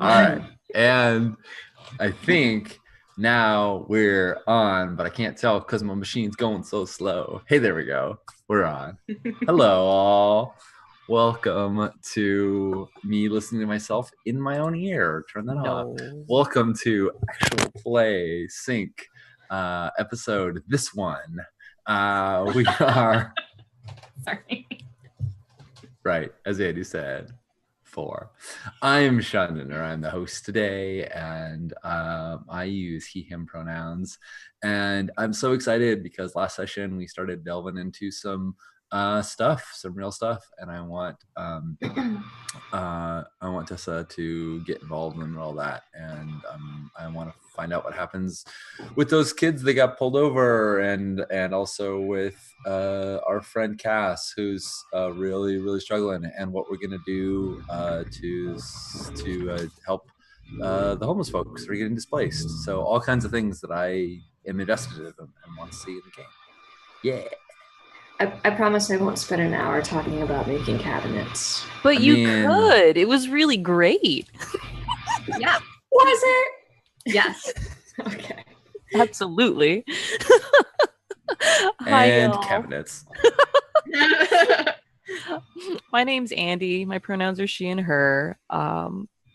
All right. And I think now we're on, but I can't tell because my machine's going so slow. Hey, there we go. We're on. Hello, all. Welcome to me listening to myself in my own ear. Turn that off. Welcome to Actual Play Sync episode. This one. We are. Sorry. Right, as Andy said. 4. I'm Sean Dinner. I'm the host today, and I use he, him pronouns. And I'm so excited because last session we started delving into some stuff, some real stuff, and I want Tessa to get involved in all that, and I want to find out what happens with those kids that got pulled over, and also with our friend Cass, who's really struggling, and what we're gonna do to help the homeless folks who are getting displaced. So all kinds of things that I am invested in and want to see in the game. Yeah. I promise I won't spend an hour talking about making cabinets. But you could. It was really great. Yeah. Was it? Yes. Okay. Absolutely. And cabinets. My name's Andy. My pronouns are she and her.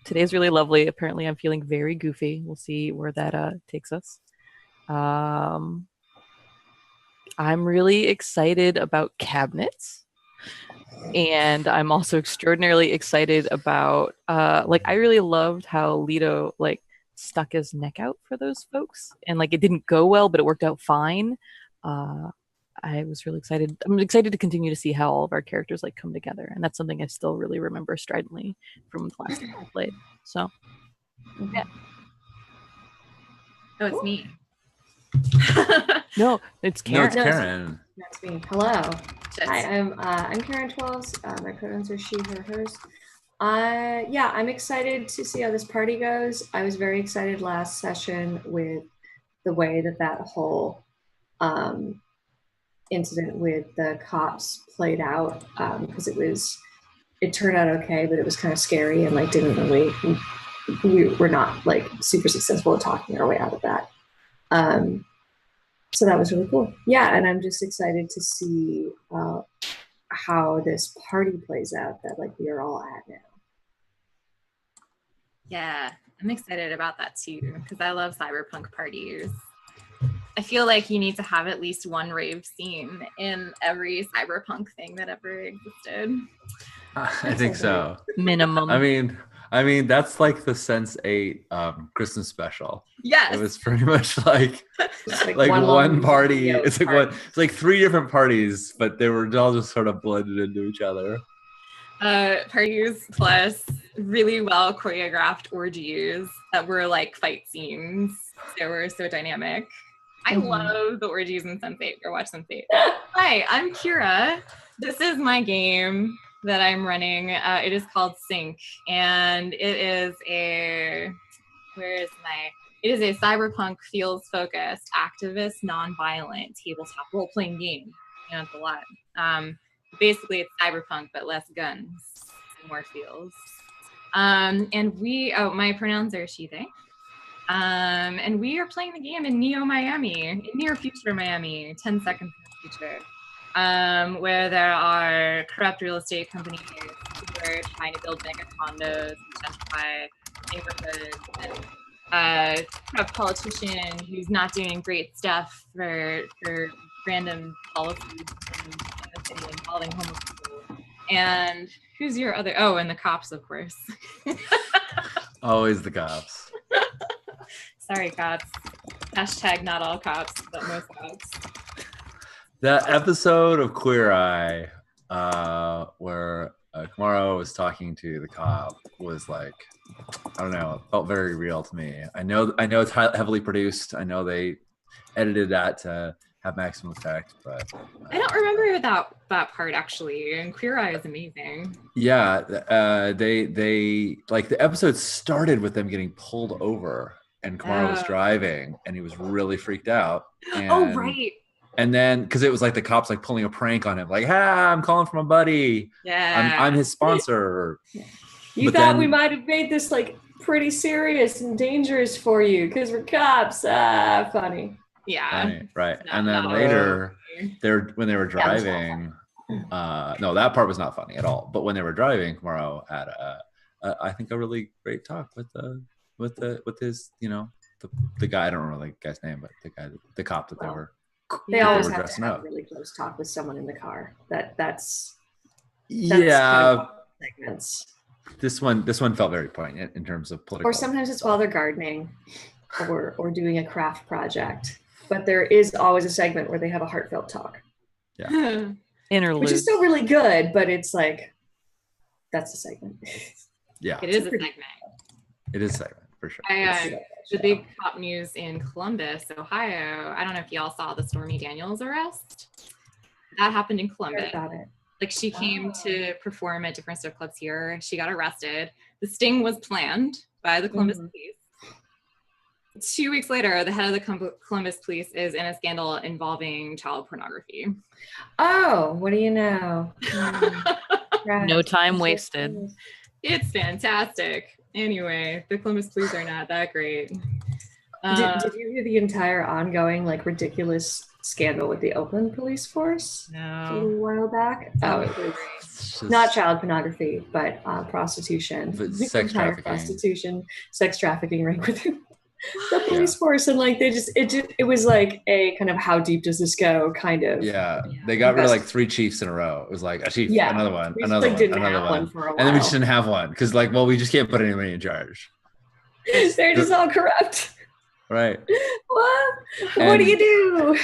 Today's really lovely. Apparently I'm feeling very goofy. We'll see where that takes us. I'm really excited about cabinets, and I'm also extraordinarily excited about I really loved how Leto stuck his neck out for those folks, and it didn't go well, but it worked out fine. I was really excited. I'm excited to continue to see how all of our characters come together, and that's something I still really remember stridently from the last time I played. So, yeah. Oh, it's me. No, it's Karen. No, it's Karen. That's me. Hello. Hi, I'm Karen 12. My pronouns are she, her, hers. I'm excited to see how this party goes. I was very excited last session with the way that whole incident with the cops played out, because it turned out okay, but it was kind of scary and didn't really, we were not super successful at talking our way out of that. So that was really cool. Yeah, and I'm just excited to see how this party plays out that we are all at now. Yeah, I'm excited about that too, because I love cyberpunk parties. I feel like you need to have at least one rave scene in every cyberpunk thing that ever existed. I think so. Minimum. I mean that's the Sense8 Christmas special. Yes. It was pretty much one party. It's 3 different parties, but they were all just sort of blended into each other. Parties plus really well choreographed orgies that were fight scenes. They were so dynamic. I love the orgies in Sense8. Or watch Sense8. Hi, I'm Kira. This is my game that I'm running. It is called Sync, and it is a cyberpunk fields-focused, activist, non-violent tabletop role-playing game. It's a lot. Basically, it's cyberpunk, but less guns and more feels. And my pronouns are she, they. And we are playing the game in near future Miami, 10 seconds in the future. Where there are corrupt real estate companies who are trying to build mega condos and gentrify neighborhoods, and corrupt politician who's not doing great stuff for random policies in the city involving homeless people. And who's your other? Oh, and the cops, of course. Always the cops. Sorry, cops. Hashtag not all cops, but most cops. That episode of Queer Eye where Kamara was talking to the cop was I don't know, it felt very real to me. I know it's heavily produced. I know they edited that to have maximum effect, but I don't remember that part actually. And Queer Eye is amazing. Yeah, they the episode started with them getting pulled over, and Kamara was driving, and he was really freaked out. And, right. And then, because it was the cops pulling a prank on him, I'm calling from a buddy. Yeah, I'm his sponsor. You thought we might have made this pretty serious and dangerous for you because we're cops. Funny. Yeah. Right. And then later, when they were driving, no, that part was not funny at all. But when they were driving, Morrow had I think a really great talk with his, the guy. I don't remember the guy's name, but the cop that they always have to have a really close talk with someone in the car. That's kind of segments. This one felt very poignant in terms of political. Or sometimes it's while they're gardening, or doing a craft project. But there is always a segment where they have a heartfelt talk. Yeah. Interlude. Which is still really good, but it's like, that's a segment. Yeah. It is a segment. It is a segment, for sure. The big cop news in Columbus, Ohio. I don't know if y'all saw the Stormy Daniels arrest. That happened in Columbus. Like she came to perform at different strip clubs here. She got arrested. The sting was planned by the Columbus police. 2 weeks later, the head of the Columbus police is in a scandal involving child pornography. Oh, what do you know? No time wasted. It's fantastic. Anyway, the Columbus police are not that great. Did you hear the entire ongoing, ridiculous scandal with the Oakland police force? No. A little while back? Oh, it was not child pornography, but prostitution. But sex trafficking. Prostitution, sex trafficking ring within the police force, and it was like a kind of how deep does this go kind of. Yeah, they got rid of 3 chiefs in a row. It was like a chief, another one, another one, for a while. And then we just didn't have one because we just can't put anybody in charge. They're just all corrupt. Right. What do you do?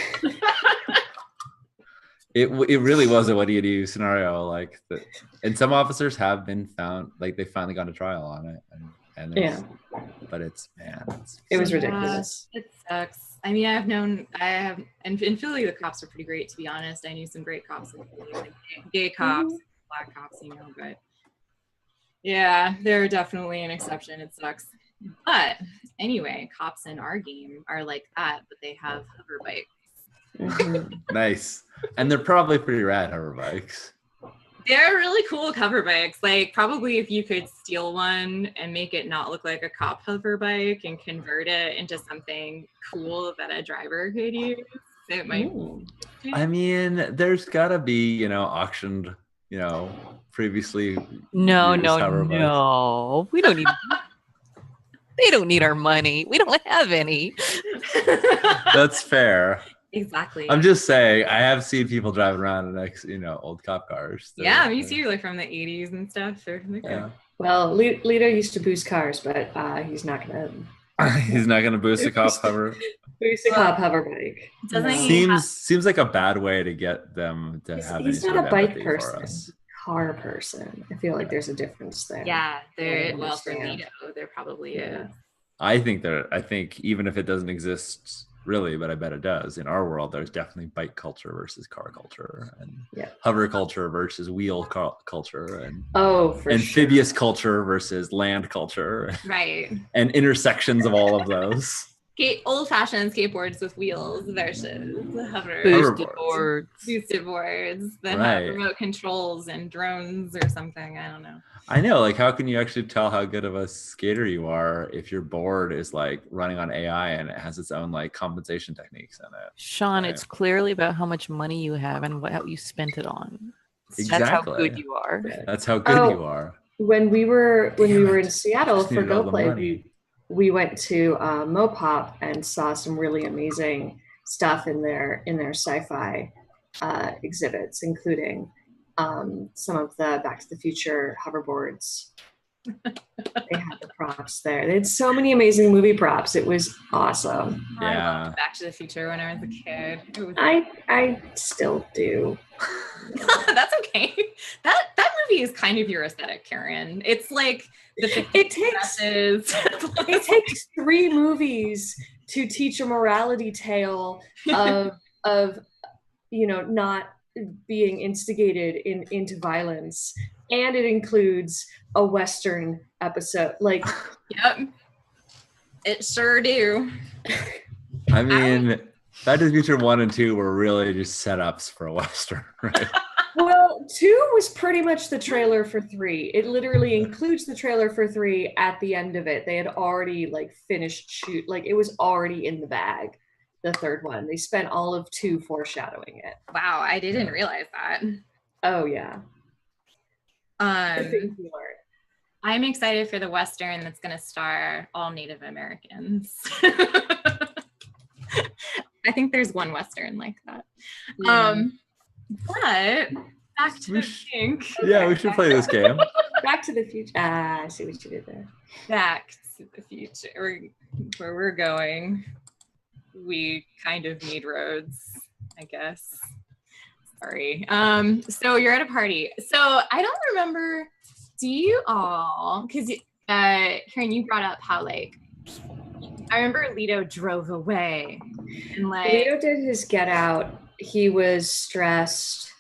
It really was a what do you do scenario, and some officers have been found, they finally got a trial on it, and but it was ridiculous. It sucks. I mean, and in Philly the cops are pretty great, to be honest. I knew some great cops in Philly, gay cops, black cops, but yeah, they're definitely an exception. It sucks. But anyway, cops in our game are like that, but they have hover bikes. Nice. And they're probably pretty rad hover bikes. They're really cool hover bikes. Probably if you could steal one and make it not look like a cop hover bike and convert it into something cool that a driver could use, it might. I mean, there's gotta be, auctioned, previously. No. We don't need. They don't need our money. We don't have any. That's fair. Exactly. I'm just saying, I have seen people driving around in old cop cars. Me too, from the 80s and stuff. Yeah. Well, Lito used to boost cars, but he's not gonna. He's not gonna boost a cop hover. Boost a cop hover bike. Seems like a bad way to get them to have. He's not a bike person. Car person. I feel like there's a difference there. Yeah, for Lito, there probably is. I think even if it doesn't exist really, but I bet it does. In our world, there's definitely bike culture versus car culture, and hover culture versus wheel culture, and amphibious culture versus land culture, right? And intersections of all of those. Old-fashioned skateboards with wheels versus boosted boards that have remote controls and drones or something. I don't know. I know, how can you actually tell how good of a skater you are if your board is running on AI and it has its own compensation techniques in it? Sean, it's clearly about how much money you have and what you spent it on. Exactly. That's how good you are. That's how good you are. When we were in Seattle for GoPlay, we went to Mopop and saw some really amazing stuff in their sci-fi exhibits, including some of the Back to the Future hoverboards. They had the props there. They had so many amazing movie props. It was awesome. Yeah. I loved Back to the Future when I was a kid. I still do. That's okay. That movie is kind of your aesthetic, Karen. It's like it takes 3 movies to teach a morality tale of not being instigated into violence, and it includes a Western episode. Yep, it sure do. I mean, Back to the Future 1 and 2 were really just setups for a Western, right? Well, 2 was pretty much the trailer for 3. It literally includes the trailer for 3 at the end of it. They had already like finished shoot, like it was already in the bag. The 3rd one, they spent all of 2 foreshadowing it. Wow, I didn't realize that. Oh yeah. I'm excited for the Western that's going to star all Native Americans. I think there's one Western like that. Yeah. But back to Pink. Yeah, we should play this game. Back to the Future. I see what you did there. Back to the Future. Where we're going, we kind of need roads, I guess. Sorry. So you're at a party. So I don't remember, do you all, because Karen, you brought up how like, I remember Leto drove away. And like Leto did his get out. He was stressed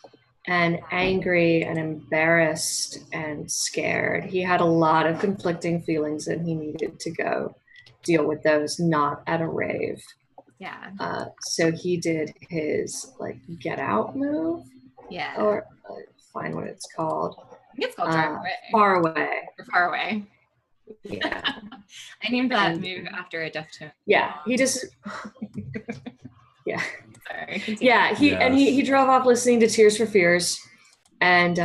and angry and embarrassed and scared. He had a lot of conflicting feelings and he needed to go deal with those, not at a rave. Yeah. So he did his like get out move. Yeah. Or find what it's called. I think it's called Drive Away. Far Away. Or Far Away. Yeah. I named that move after a Deftones. Yeah. He just yeah. Sorry. Continue. Yeah, he drove off listening to Tears for Fears and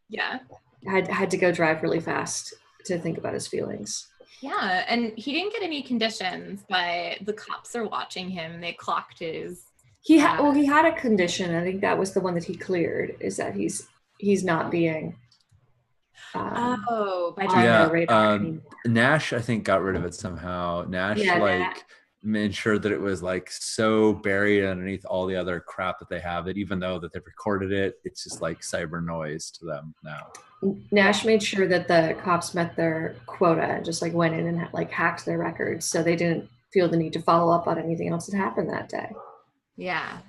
yeah. Had to go drive really fast to think about his feelings. Yeah, and he didn't get any conditions, but the cops are watching him. They clocked his. He had a condition. I think that was the one that he cleared. Is that he's not being. By driving radar anymore. Nash, I think, got rid of it somehow. Nash made sure that it was like so buried underneath all the other crap that they have that even though that they've recorded it, it's just like cyber noise to them now. Nash made sure that the cops met their quota and just like went in and like hacked their records so they didn't feel the need to follow up on anything else that happened that day. Yeah.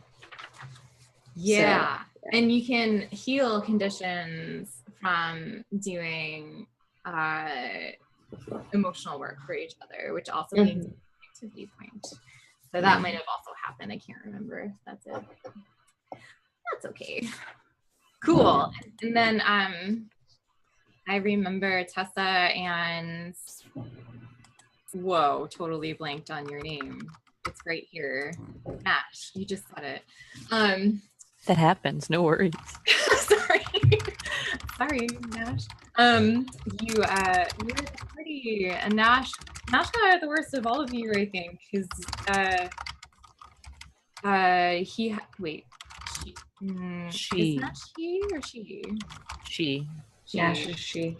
Yeah. So, and you can heal conditions from doing emotional work for each other, which also means activity point. So that might have also happened. I can't remember if that's it. That's okay. Cool. And then I remember Tessa and totally blanked on your name. It's right here. Nash, you just said it. That happens, no worries. Sorry, Nash. You were at the party and Nash got the worst of all of you, I think, because she. Is that she or she? She. Nash is she.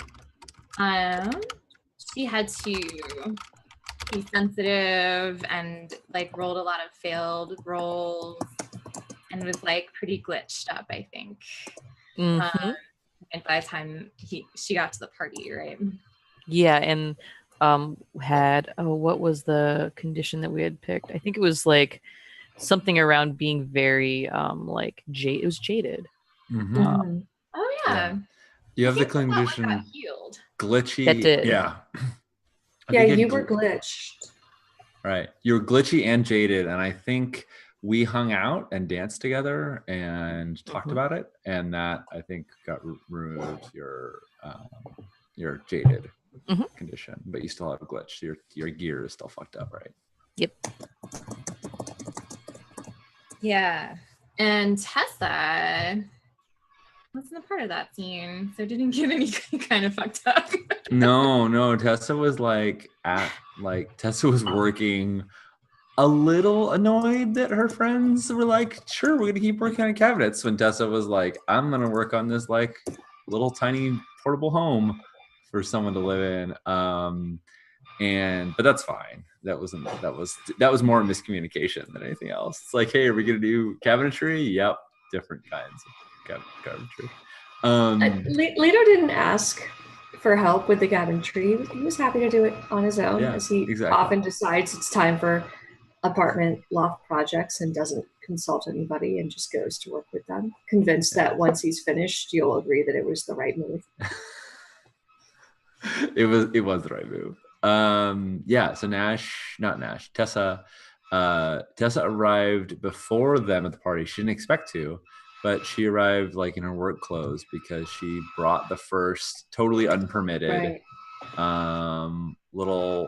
She had to be sensitive and like rolled a lot of failed rolls and was like pretty glitched up, I think. Mm-hmm. And by the time she got to the party, right? Yeah, and had what was the condition that we had picked? I think it was like something around being very like it was jaded. Mm-hmm. Oh yeah. You have the condition glitchy. That did. Yeah. Yeah, you were glitched. Right. You were glitchy and jaded. And I think we hung out and danced together and talked about it. And that, I think, got removed your jaded condition. But you still have a glitch. Your gear is still fucked up, right? Yep. Yeah. And Tessa wasn't a part of that scene, so didn't get any kind of fucked up. No. Tessa was Tessa was working a little annoyed that her friends were like, sure, we're gonna keep working on cabinets, when Tessa was like, I'm gonna work on this like little tiny portable home for someone to live in. But that's fine. That was more miscommunication than anything else. It's like, hey, are we gonna do cabinetry? Yep, different kinds of cabinetry. Leto didn't ask for help with the cabinetry. He was happy to do it on his own, as he often decides it's time for apartment loft projects and doesn't consult anybody and just goes to work with them, convinced that once he's finished, you'll agree that it was the right move. It was the right move. So Tessa arrived before them at the party. She didn't expect to, but she arrived like in her work clothes because she brought the first totally unpermitted little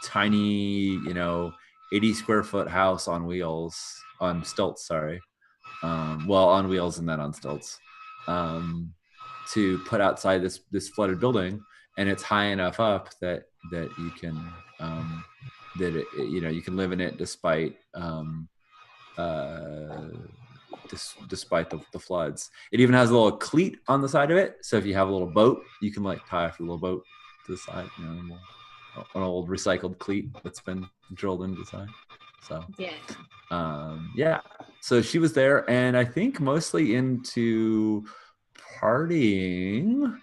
tiny 80 square foot house on stilts, sorry. On wheels and then on stilts, to put outside this flooded building, and it's high enough up that you can you can live in it despite despite the floods. It even has a little cleat on the side of it, so if you have a little boat, you can like tie off your little boat to the side, an old recycled cleat that's been drilled into the side. So so she was there, and I think mostly into partying,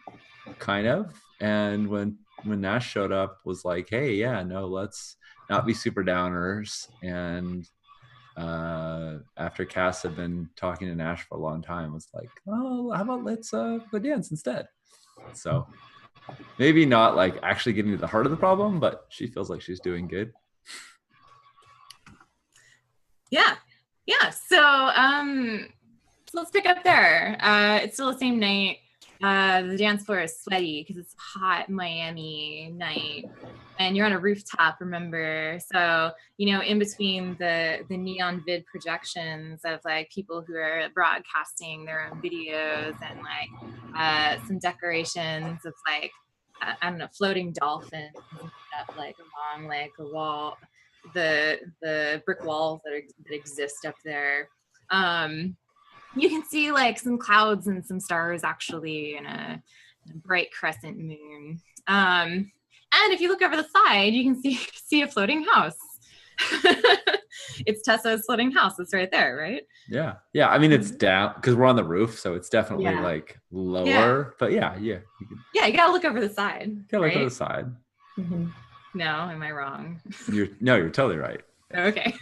kind of. And when Nash showed up, was like, hey, let's not be super downers. And after Cass had been talking to Nash for a long time, was like, oh, how about let's go dance instead. So maybe not like actually getting to the heart of the problem, but she feels like she's doing good. So let's pick up there. It's still the same night. The dance floor is sweaty because it's a hot Miami night, and you're on a rooftop, remember? So in between the neon vid projections of like people who are broadcasting their own videos, and like some decorations of like I don't know, floating dolphins up like along like a wall, the brick walls that exist up there. You can see like some clouds and some stars actually, and a bright crescent moon. And if you look over the side, you can see a floating house. It's Tessa's floating house. It's right there, right? Yeah. I mean, it's down because we're on the roof, so it's definitely like lower. Yeah. But you gotta look over the side. You gotta look over the side. Mm-hmm. No, am I wrong? You're totally right. Okay.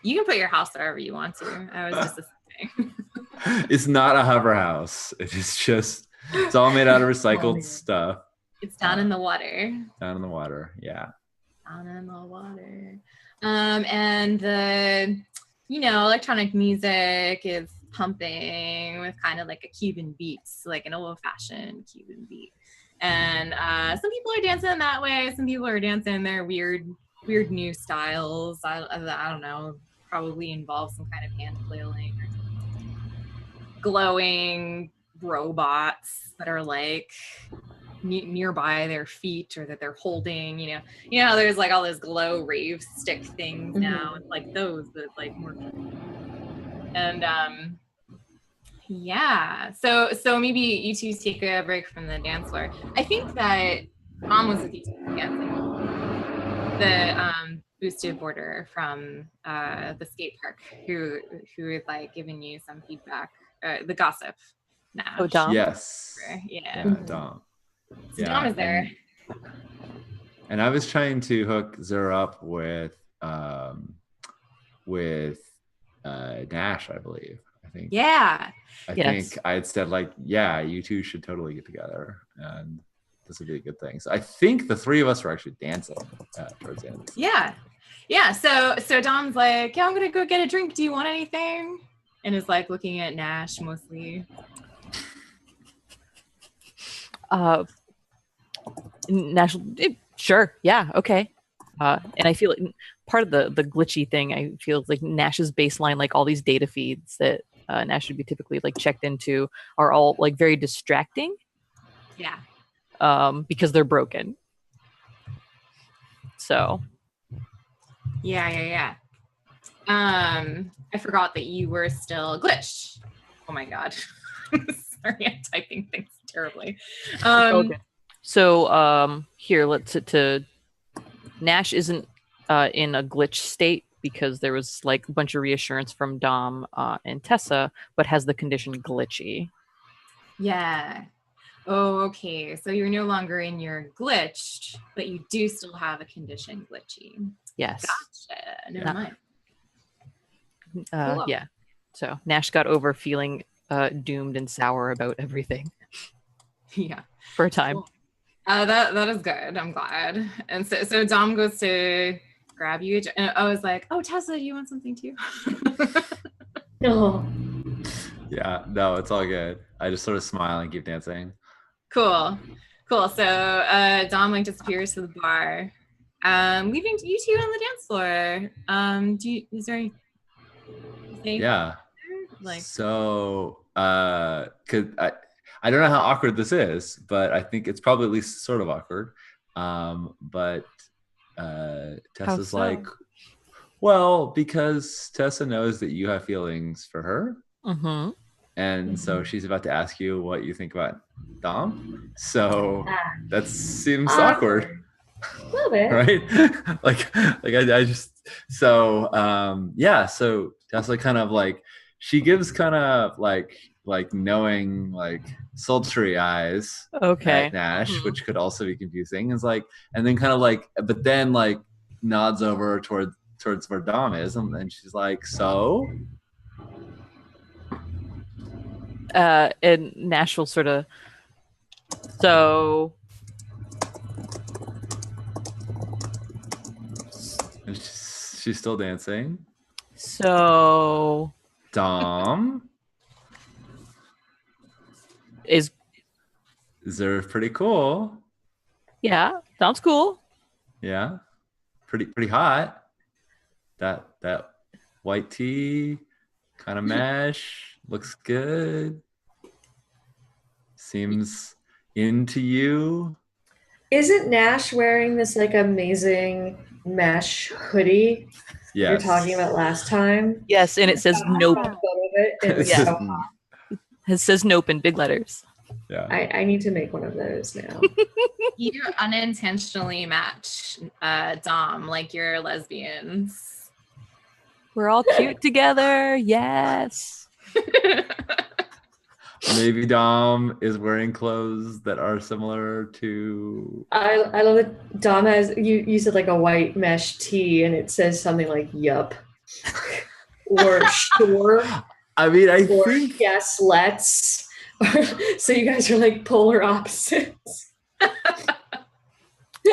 You can put your house wherever you want to. I was just assuming. It's not a hover house. It's all made out of recycled stuff. It's down in the water. Down in the water, yeah. Down in the water. And the, electronic music is pumping with kind of like a Cuban beat, like an old-fashioned Cuban beat. And some people are dancing that way. Some people are dancing their weird new styles. I don't know. Probably involves some kind of hand flailing or glowing robots that are like nearby their feet, or that they're holding. There's like all those glow rave stick things now, and like those that like more. And so maybe you two take a break from the dance floor. I think that Mom was with you dancing. The boosted boarder from the skate park who is like giving you some feedback. The gossip. Nash. Oh, Dom. Yes. Yeah. Dom. So Dom is there. And I was trying to hook Zara up with Nash, I believe. I think. Yeah. I think I had said like, you two should totally get together, and this would be a good thing. So I think the three of us were actually dancing towards the end. Yeah. So Dom's like, I'm gonna go get a drink. Do you want anything? And is like looking at Nash mostly. Nash, sure, yeah, okay. And I feel like part of the glitchy thing, I feel like Nash's baseline, like all these data feeds that Nash should be typically like checked into, are all like very distracting. Yeah. Because they're broken. So. Yeah. I forgot that you were still glitched. Oh my god. Sorry, I'm typing things terribly. Okay. So here, Nash isn't in a glitch state because there was like a bunch of reassurance from Dom and Tessa, but has the condition glitchy. Yeah. Oh, okay. So you're no longer in your glitched, but you do still have a condition glitchy. Yes. Gotcha. Never mind. Cool. Yeah. So Nash got over feeling doomed and sour about everything. Yeah. For a time. Cool. That is good. I'm glad. And so Dom goes to grab you, and I was like, "Oh, Tessa, do you want something too?" No. Yeah, no, it's all good. I just sort of smile and keep dancing. Cool. So Dom disappears to the bar, leaving you two on the dance floor. Is there anything? Yeah. So, cause I don't know how awkward this is, but I think it's probably at least sort of awkward. But Tessa's like, well, because Tessa knows that you have feelings for her. Mm-hmm. And so she's about to ask you what you think about Dom. So that seems awkward. A little bit. Right? like I just so so Tessa kind of like she gives kind of like knowing like sultry eyes at Nash, which could also be confusing. It's like, and then kind of like, but then like nods over towards where Dom is, and then she's like, so and Nash will sort of and she's still dancing. So Dom is there pretty cool. Yeah, Dom's cool. Yeah, pretty hot. That white tee, kind of mesh, looks good. Seems into you. Isn't Nash wearing this like amazing mesh hoodie you're talking about last time? Yes, and it says nope. It says nope in big letters. Yeah. I need to make one of those now. You unintentionally match Dom like you're lesbians. We're all cute together. Yes. Maybe Dom is wearing clothes that are similar to. I love that Dom has you said like a white mesh tee and it says something like yup or sure. I mean, I think yes, let's. So you guys are like polar opposites.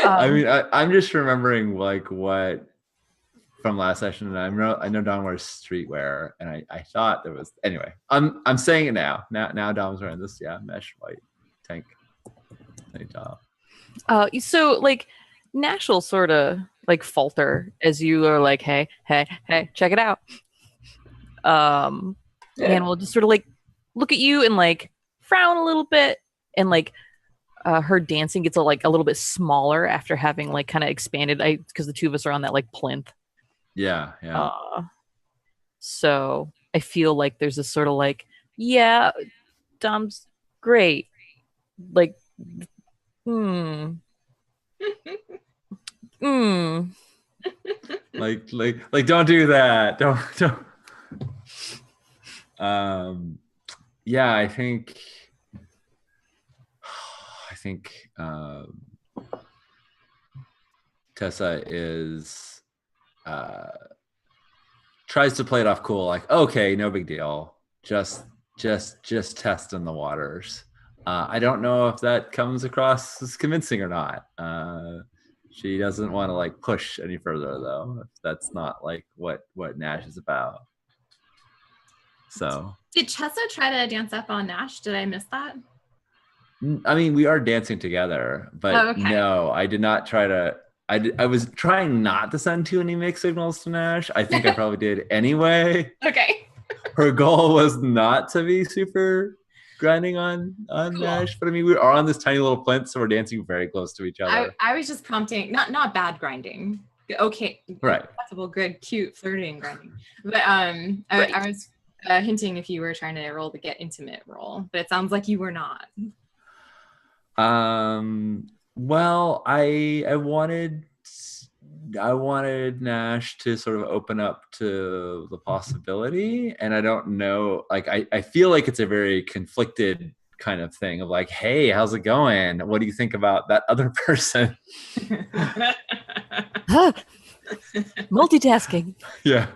I mean, I'm just remembering like what from last session, and I know Dom wears streetwear, and I thought there was anyway. I'm saying it now. Now Dom's wearing this mesh white tank top. So like Nash will sort of like falter as you are like, hey, check it out. And we'll just sort of like look at you and like frown a little bit, and like her dancing gets a little bit smaller after having like kind of expanded. Because the two of us are on that like plinth. Yeah. So I feel like there's this sort of like, yeah, Dom's great. Like, like don't do that. Don't. Yeah, I think Tessa is tries to play it off cool, like, okay, no big deal, just testing the waters. I don't know if that comes across as convincing or not. She doesn't want to like push any further though, if that's not like what Nash is about. So did Chessa try to dance up on Nash? Did I miss that? I mean, we are dancing together, but no, I did not try to. I was trying not to send too many mixed signals to Nash. I think I probably did anyway. Okay. Her goal was not to be super grinding on cool. Nash, but I mean, we are on this tiny little plinth, so we're dancing very close to each other. I was just prompting, not bad grinding. Okay. Right. Acceptable, good, cute, flirting grinding. But I was hinting if you were trying to roll the get intimate roll, but it sounds like you were not. Well, I wanted Nash to sort of open up to the possibility, and I don't know, like I feel like it's a very conflicted kind of thing of like, hey, how's it going? What do you think about that other person? Multitasking. Yeah.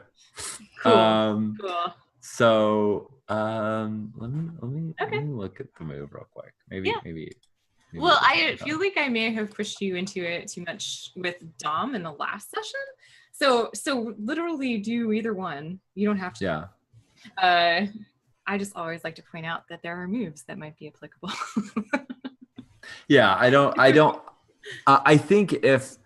Cool. Cool. So let me look at the move real quick. Maybe. Well, I feel like I may have pushed you into it too much with Dom in the last session. So literally do either one. You don't have to. Yeah. I just always like to point out that there are moves that might be applicable. Yeah, I think if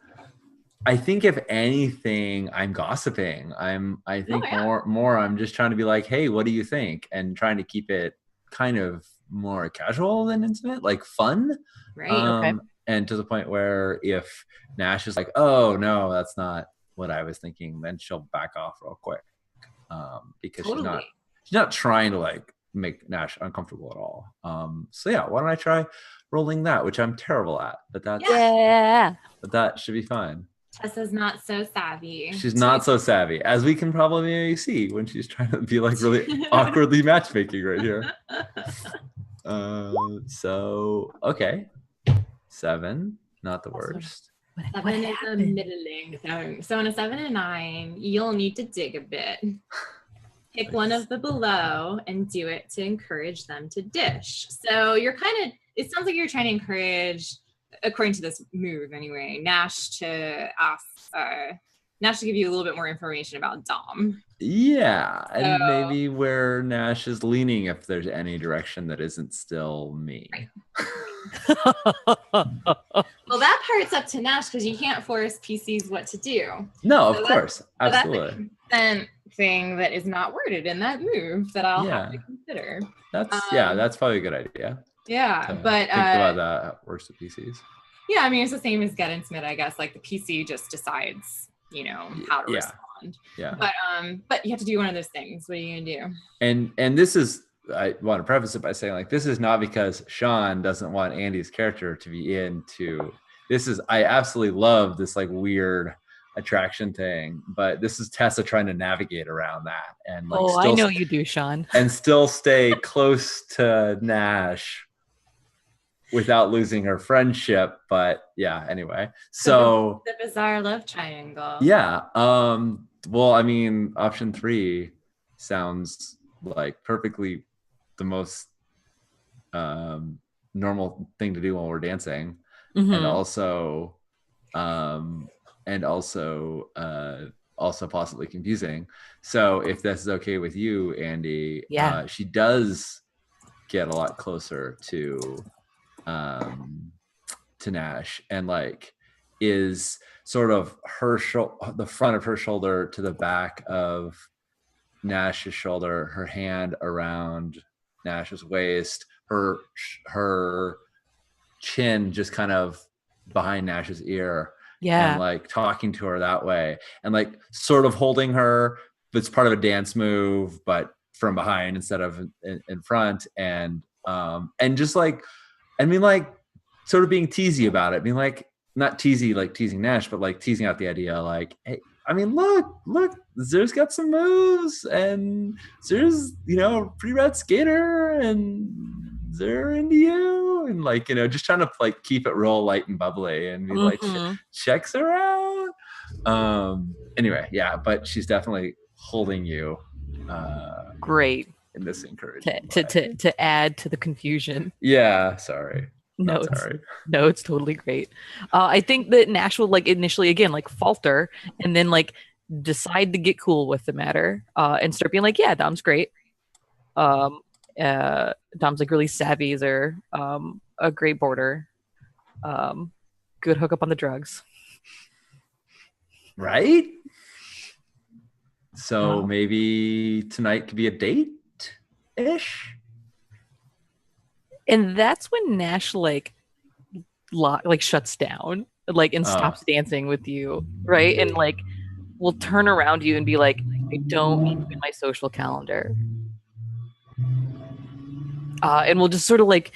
anything, I'm gossiping. I think more I'm just trying to be like, hey, what do you think? And trying to keep it kind of more casual than intimate, like fun. Right. Okay. And to the point where if Nash is like, oh no, that's not what I was thinking, then she'll back off real quick. Because she's not trying to like make Nash uncomfortable at all. So yeah, why don't I try rolling that, which I'm terrible at, but that's but that should be fine. Tessa's not so savvy. She's not so savvy, as we can probably see when she's trying to be like really awkwardly matchmaking right here. So okay, 7, not the worst. 7 is a middling zone. So in a 7 and 9, you'll need to dig a bit. Pick one of the below and do it to encourage them to dish. So you're it sounds like you're trying to encourage, according to this move anyway, Nash to give you a little bit more information about Dom. Yeah, and maybe where Nash is leaning, if there's any direction that isn't still me. Right. Well, that part's up to Nash because you can't force PCs what to do. No, of course, absolutely. So that's a thing that is not worded in that move that I'll have to consider. That's probably a good idea. Yeah, but think about that, how it works with PCs. Yeah, I mean, it's the same as Get and Smith, I guess. Like the PC just decides, how to respond. Yeah. But you have to do one of those things. What are you gonna do? And this is, I want to preface it by saying, like, this is not because Sean doesn't want Andy's character to be into. This is, I absolutely love this like weird attraction thing, but this is Tessa trying to navigate around that and like. Oh, I know you do, Sean. And still stay close to Nash without losing her friendship. But yeah, anyway. So the bizarre love triangle. Yeah. Well, I mean, option 3 sounds like perfectly the most normal thing to do while we're dancing. Mm-hmm. And also possibly confusing. So if this is okay with you, Andy, she does get a lot closer to Nash, and like is sort of the front of her shoulder to the back of Nash's shoulder, her hand around Nash's waist, her chin just kind of behind Nash's ear. Yeah. And like talking to her that way and like sort of holding her. It's part of a dance move, but from behind instead of in front. And just like, I mean, like sort of being teasy about it, being like, not teasy, like teasing Nash, but like teasing out the idea, like, hey, I mean, look, Zer's got some moves and Zer's, pretty rad skater and Zer into you, and like, just trying to like keep it real light and bubbly and be like, checks her out. Anyway, yeah, but she's definitely holding you. Great. In this encouragement to add to the confusion. Yeah, sorry. No, it's totally great. I think that Nash will like initially again like falter and then like decide to get cool with the matter and start being like, yeah, Dom's great. Dom's like really savvy. They're a great boarder. Good hookup on the drugs. Right? So maybe tonight could be a date-ish? And that's when Nash like shuts down like and stops dancing with you, right? And like will turn around you and be like, I don't need you in my social calendar. And we'll just sort of like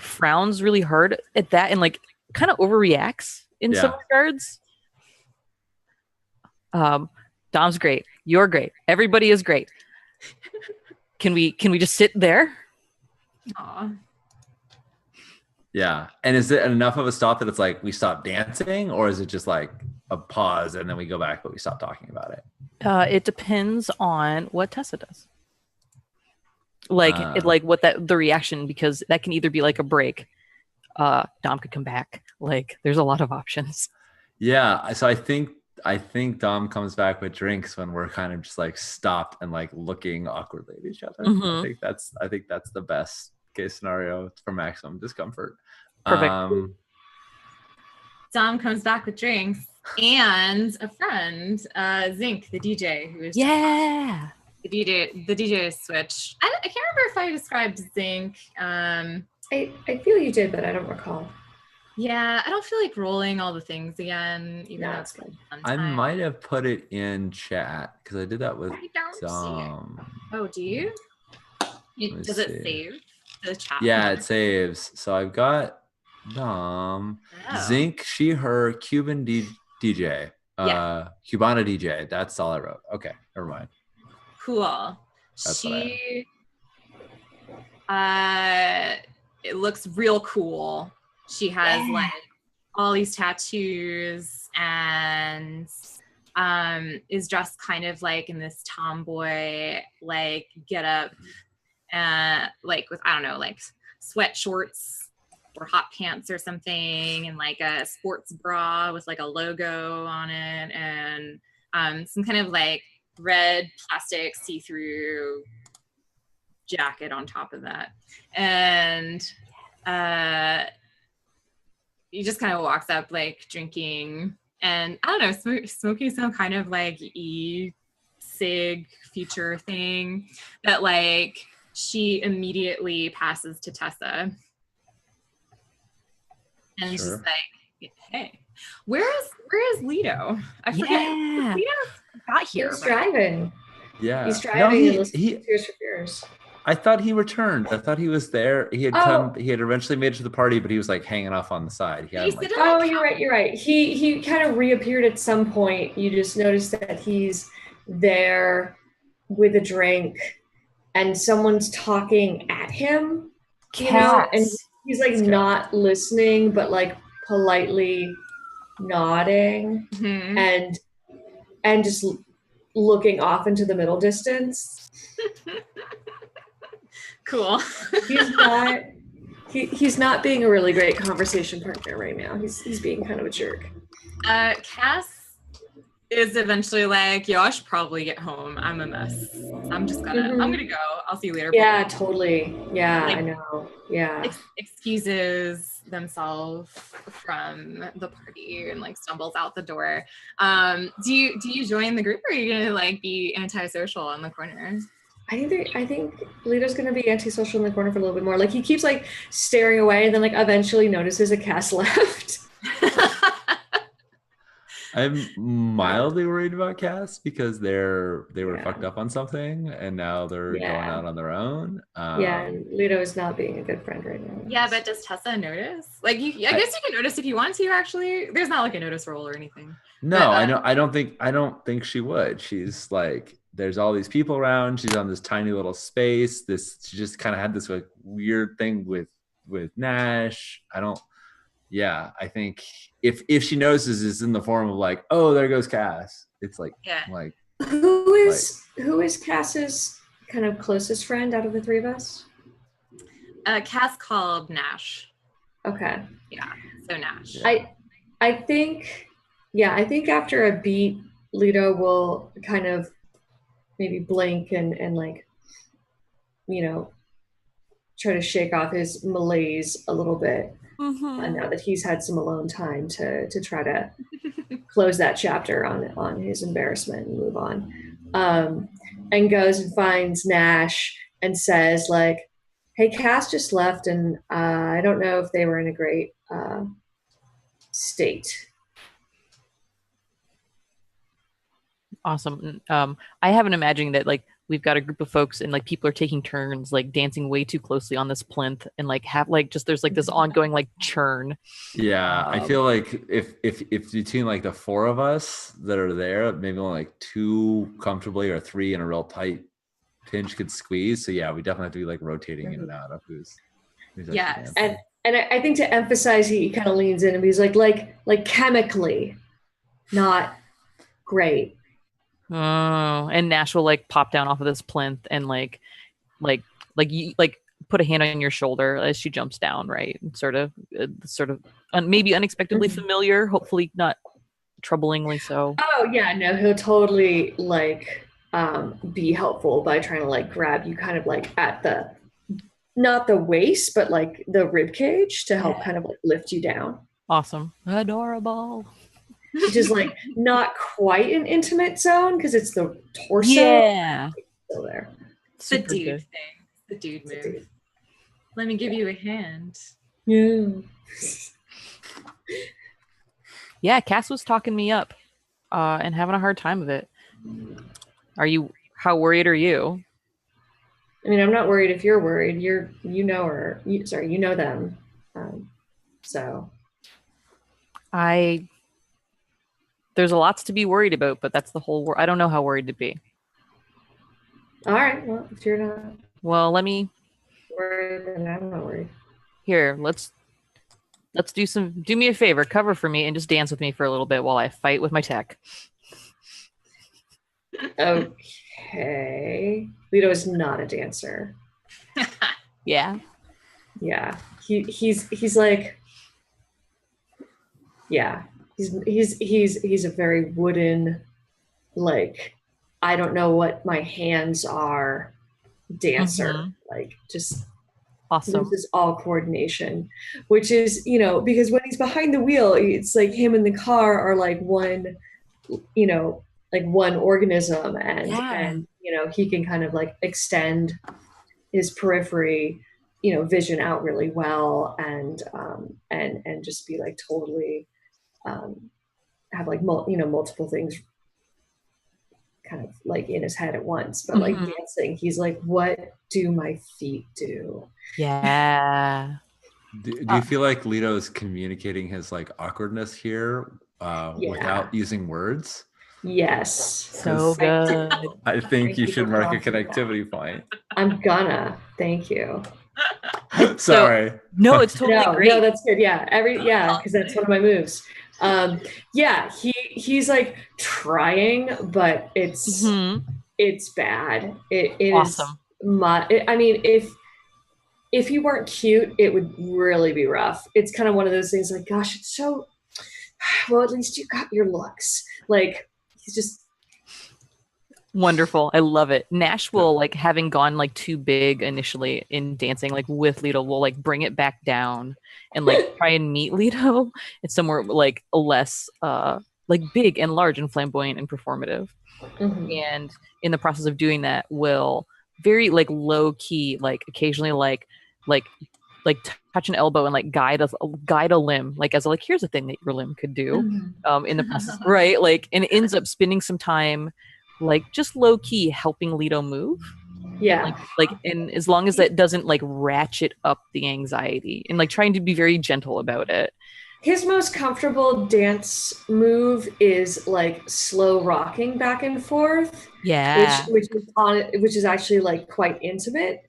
frowns really hard at that and like kind of overreacts in some regards. Dom's great. You're great. Everybody is great. Can we just sit there? Aw. Yeah. And is it enough of a stop that it's like we stop dancing, or is it just like a pause and then we go back but we stop talking about it? It depends on what Tessa does. Like what the reaction, because that can either be like a break. Dom could come back. Like there's a lot of options. Yeah. So I think I think Dom comes back with drinks when we're kind of just like stopped and like looking awkwardly at each other. I think that's the best case scenario for maximum discomfort. Perfect. Dom comes back with drinks and a friend, Zinc, the DJ, who is the DJ switch. I can't remember if I described Zinc. I feel you did, but I don't recall. Yeah, I don't feel like rolling all the things again. Even though it's good. I might have put it in chat because I did that with Dom. Oh, do you? Does it save the chat? Yeah, it saves. So I've got Dom, Zinc, she, her, Cuban DJ, Cubana DJ. That's all I wrote. Okay, never mind. Cool. She, it looks real cool. She has like all these tattoos and is dressed kind of like in this tomboy like get up, like with, I don't know, like sweat shorts or hot pants or something, and like a sports bra with like a logo on it, and some kind of like red plastic see-through jacket on top of that. And he just kind of walks up like drinking and I don't know, smoking some kind of like e-cig future thing that like she immediately passes to Tessa. And she's like, hey, where is Lido? I forget. Lido got here. He's driving. Yeah. He's driving and listening to Tears for Fears. I thought he returned. I thought he was there. He had come. He had eventually made it to the party, but he was like hanging off on the side. You're right. He kind of reappeared at some point. You just noticed that he's there with a drink, and someone's talking at him. And he's like not listening, but like politely nodding and just looking off into the middle distance. Cool. He's not being a really great conversation partner right now. He's being kind of a jerk. Cass is eventually like, yo, I should probably get home. I'm a mess. I'm gonna go. I'll see you later. Yeah, totally. Yeah, like, I know. Yeah. Excuses themselves from the party and like stumbles out the door. Do you join the group, or are you gonna like be antisocial in the corner? I think Lido's gonna be antisocial in the corner for a little bit more. Like he keeps like staring away and then like eventually notices a Cass left. I'm mildly worried about Cass because they were fucked up on something and now they're going out on their own. And Lido is not being a good friend right now. Yeah, but does Tessa notice? Like, I guess you can notice if you want to. Actually, there's not like a notice roll or anything. No, but, I don't think she would. She's like, there's all these people around. She's on this tiny little space. She just kind of had this like weird thing with Nash. I think if she notices, it's in the form of like, oh, there goes Cass. It's like, like who is Cass's kind of closest friend out of the three of us? Cass called Nash. Okay. Yeah. So Nash. I think after a beat, Lido will kind of maybe blink and like, you know, try to shake off his malaise a little bit. Now that he's had some alone time to try to close that chapter on his embarrassment and move on, and goes and finds Nash and says like, hey, Cass just left and I don't know if they were in a great state. Awesome. I have an imagining that like we've got a group of folks and like people are taking turns like dancing way too closely on this plinth and like have like just there's like this ongoing like churn. Yeah, I feel like if between like the four of us that are there, maybe only like two comfortably or three in a real tight pinch could squeeze. So yeah, we definitely have to be like rotating in and out of who's yes. And I think to emphasize, he kind of leans in and he's like chemically not great. Oh, and Nash will like pop down off of this plinth and like you like put a hand on your shoulder as she jumps down, right? And sort of maybe unexpectedly familiar, hopefully not troublingly so. Oh yeah, no, he'll totally like be helpful by trying to like grab you kind of like at the not the waist, but like the rib cage to help kind of like lift you down. Awesome. Adorable. Which is like not quite an intimate zone because it's the torso. Yeah. Still there. It's the Super dude good. thing. The dude It's a move. dude. Let me give you a hand. Yeah. Yeah, Cass was talking me up and having a hard time of it. How worried are you? I mean, I'm not worried if you're worried. You know her. You know them. So there's lots to be worried about, but that's the whole I don't know how worried to be. all right. Well, if you're not Well, let me worried, then I'm not worried. here. Let's do me a favor, cover for me and just dance with me for a little bit while I fight with my tech. Okay. Lito is not a dancer. Yeah. Yeah. He's like, yeah. He's a very wooden, like, I don't know what my hands are dancer. Mhm. Like just Awesome. loses all coordination, which is, because when he's behind the wheel, it's like him and the car are like one, like one organism, and he can kind of like extend his periphery, vision out really well, and just be like totally have like multiple things kind of like in his head at once. But like dancing, he's like, what do my feet do? Yeah. Do you feel like Lito is communicating his like awkwardness here without using words? Yes. So good. I think you should mark a connectivity point. I'm gonna. Thank you. Sorry. No, it's totally great. No, that's good. Yeah. Because that's one of my moves. He's like trying, but it's bad. It awesome. I mean, if he weren't cute, it would really be rough. It's kind of one of those things like, gosh, it's so well, at least you got your looks. Like, he's just wonderful. I love it. Nash will, like, having gone like too big initially in dancing, like with Lito, will like bring it back down and like try and meet Lito. It's somewhere like less like big and large and flamboyant and performative. And in the process of doing that, will very like low key, like occasionally like touch an elbow and like guide a limb, like as like, here's a thing that your limb could do in the process, right? Like, and it ends up spending some time like just low key helping Lito move. Yeah. Like and as long as that doesn't like ratchet up the anxiety, and like trying to be very gentle about it. His most comfortable dance move is like slow rocking back and forth. Yeah. Which is actually like quite intimate.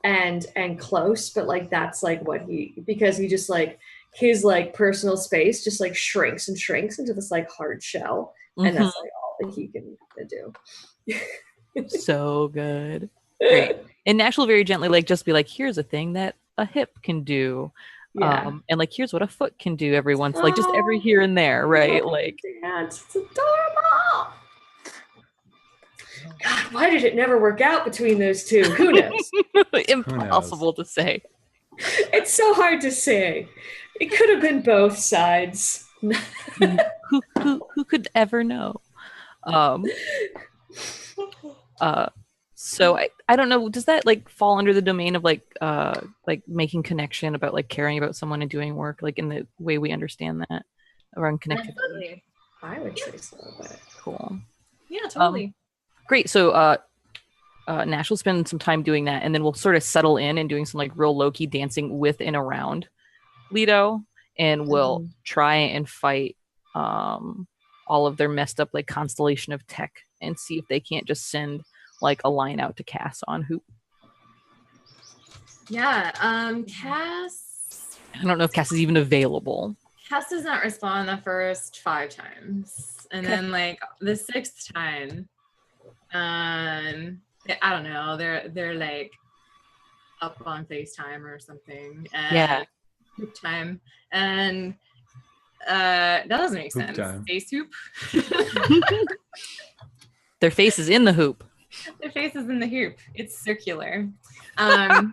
And close, but like that's like what because he just like his like personal space just like shrinks and shrinks into this like hard shell, and that's like all that he can do. So good. Great. And Nash will very gently like just be like, here's a thing that a hip can do. And like, here's what a foot can do every once, like just every here and there, right? Like, it's adorable. God, why did it never work out between those two? Who knows? Impossible to say. It's so hard to say. It could have been both sides. Who could ever know? So I don't know. Does that like fall under the domain of like making connection, about like caring about someone and doing work, like in the way we understand that around connectivity? I would say so, but cool. Yeah, totally. Great. So Nash will spend some time doing that, and then we'll sort of settle in and doing some like real low-key dancing with and around Lito, and we'll try and fight all of their messed up like constellation of tech, and see if they can't just send like a line out to Cass on Hoop. Yeah, Cass. I don't know if Cass is even available. Cass does not respond the first 5 times, and then like the 6th time, I don't know. They're like up on FaceTime or something. And time, and That doesn't make Hoop sense. time. Face hoop. Their face is in the hoop. Their face is in the hoop. It's circular. It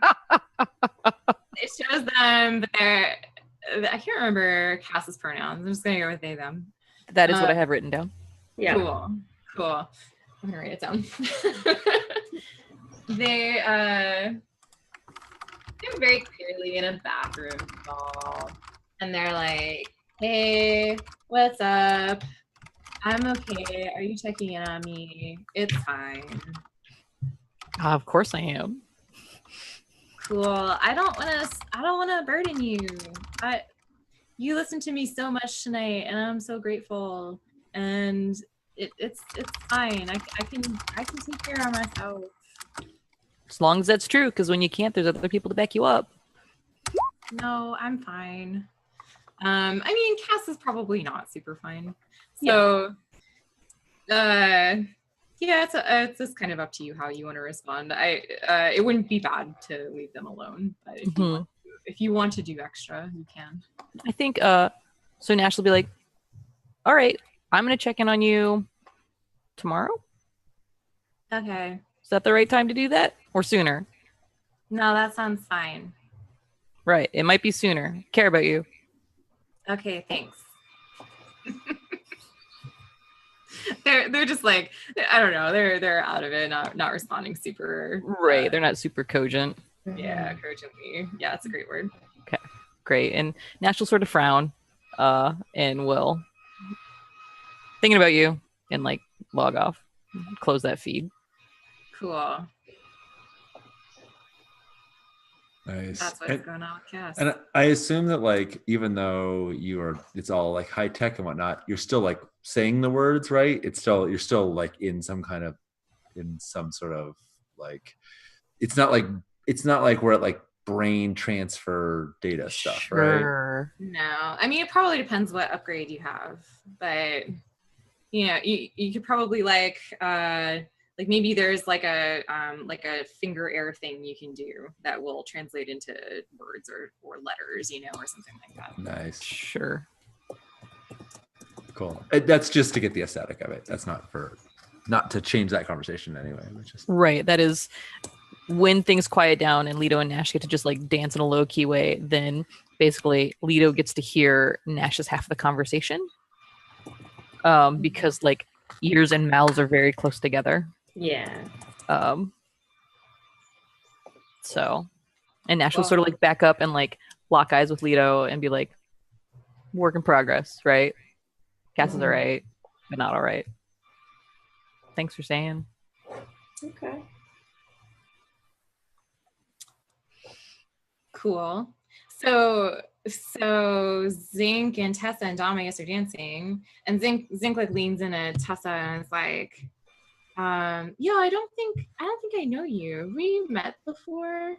shows them, but they're. I can't remember Cass's pronouns. I'm just gonna go with they them. That is what I have written down. Yeah. Cool. I'm gonna write it down. They're very clearly in a bathroom stall, and they're like, "Hey, what's up? I'm okay. Are you checking in on me? It's fine. Of course I am. Cool. I don't want to burden you. You listened to me so much tonight, and I'm so grateful. And it's fine. I can take care of myself. As long as that's true, because when you can't, there's other people to back you up. No, I'm fine. I mean, Cass is probably not super fine. So, yeah, it's just kind of up to you how you want to respond. It wouldn't be bad to leave them alone, but if you want to do extra, you can. I think so Nash will be like, all right, I'm gonna check in on you tomorrow. Okay. Is that the right time to do that, or sooner? No, that sounds fine. Right, it might be sooner. Care about you. Okay, thanks. They're just like, I don't know, they're out of it, not responding super. Right, they're not super cogent. Yeah, cogently. Yeah, it's a great word. Okay, great. And Nash will sort of frown, and will thinking about you and like log off, close that feed. Cool. Nice. That's what's going on with Cass. And I assume that like, even though it's all like high tech and whatnot, you're still like saying the words, right? You're still like in some sort of like, it's not like we're at like brain transfer data stuff, right? No, I mean, it probably depends what upgrade you have, but you could probably like maybe there's like a finger air thing you can do that will translate into words or letters, or something like that. Nice. Sure. Cool. That's just to get the aesthetic of it. That's not to change that conversation anyway. Right. That is when things quiet down and Leto and Nash get to just like dance in a low key way. Then basically Leto gets to hear Nash's half of the conversation. Because like ears and mouths are very close together. Yeah. So, and Nash will sort of like back up and like lock eyes with Leto and be like, work in progress, right? Cass is all right, but not all right. Thanks for saying. Okay. Cool. So Zinc and Tessa and Dom, I guess, are dancing, and Zinc like leans in at Tessa and is like, yeah, I don't think I know you. We met before.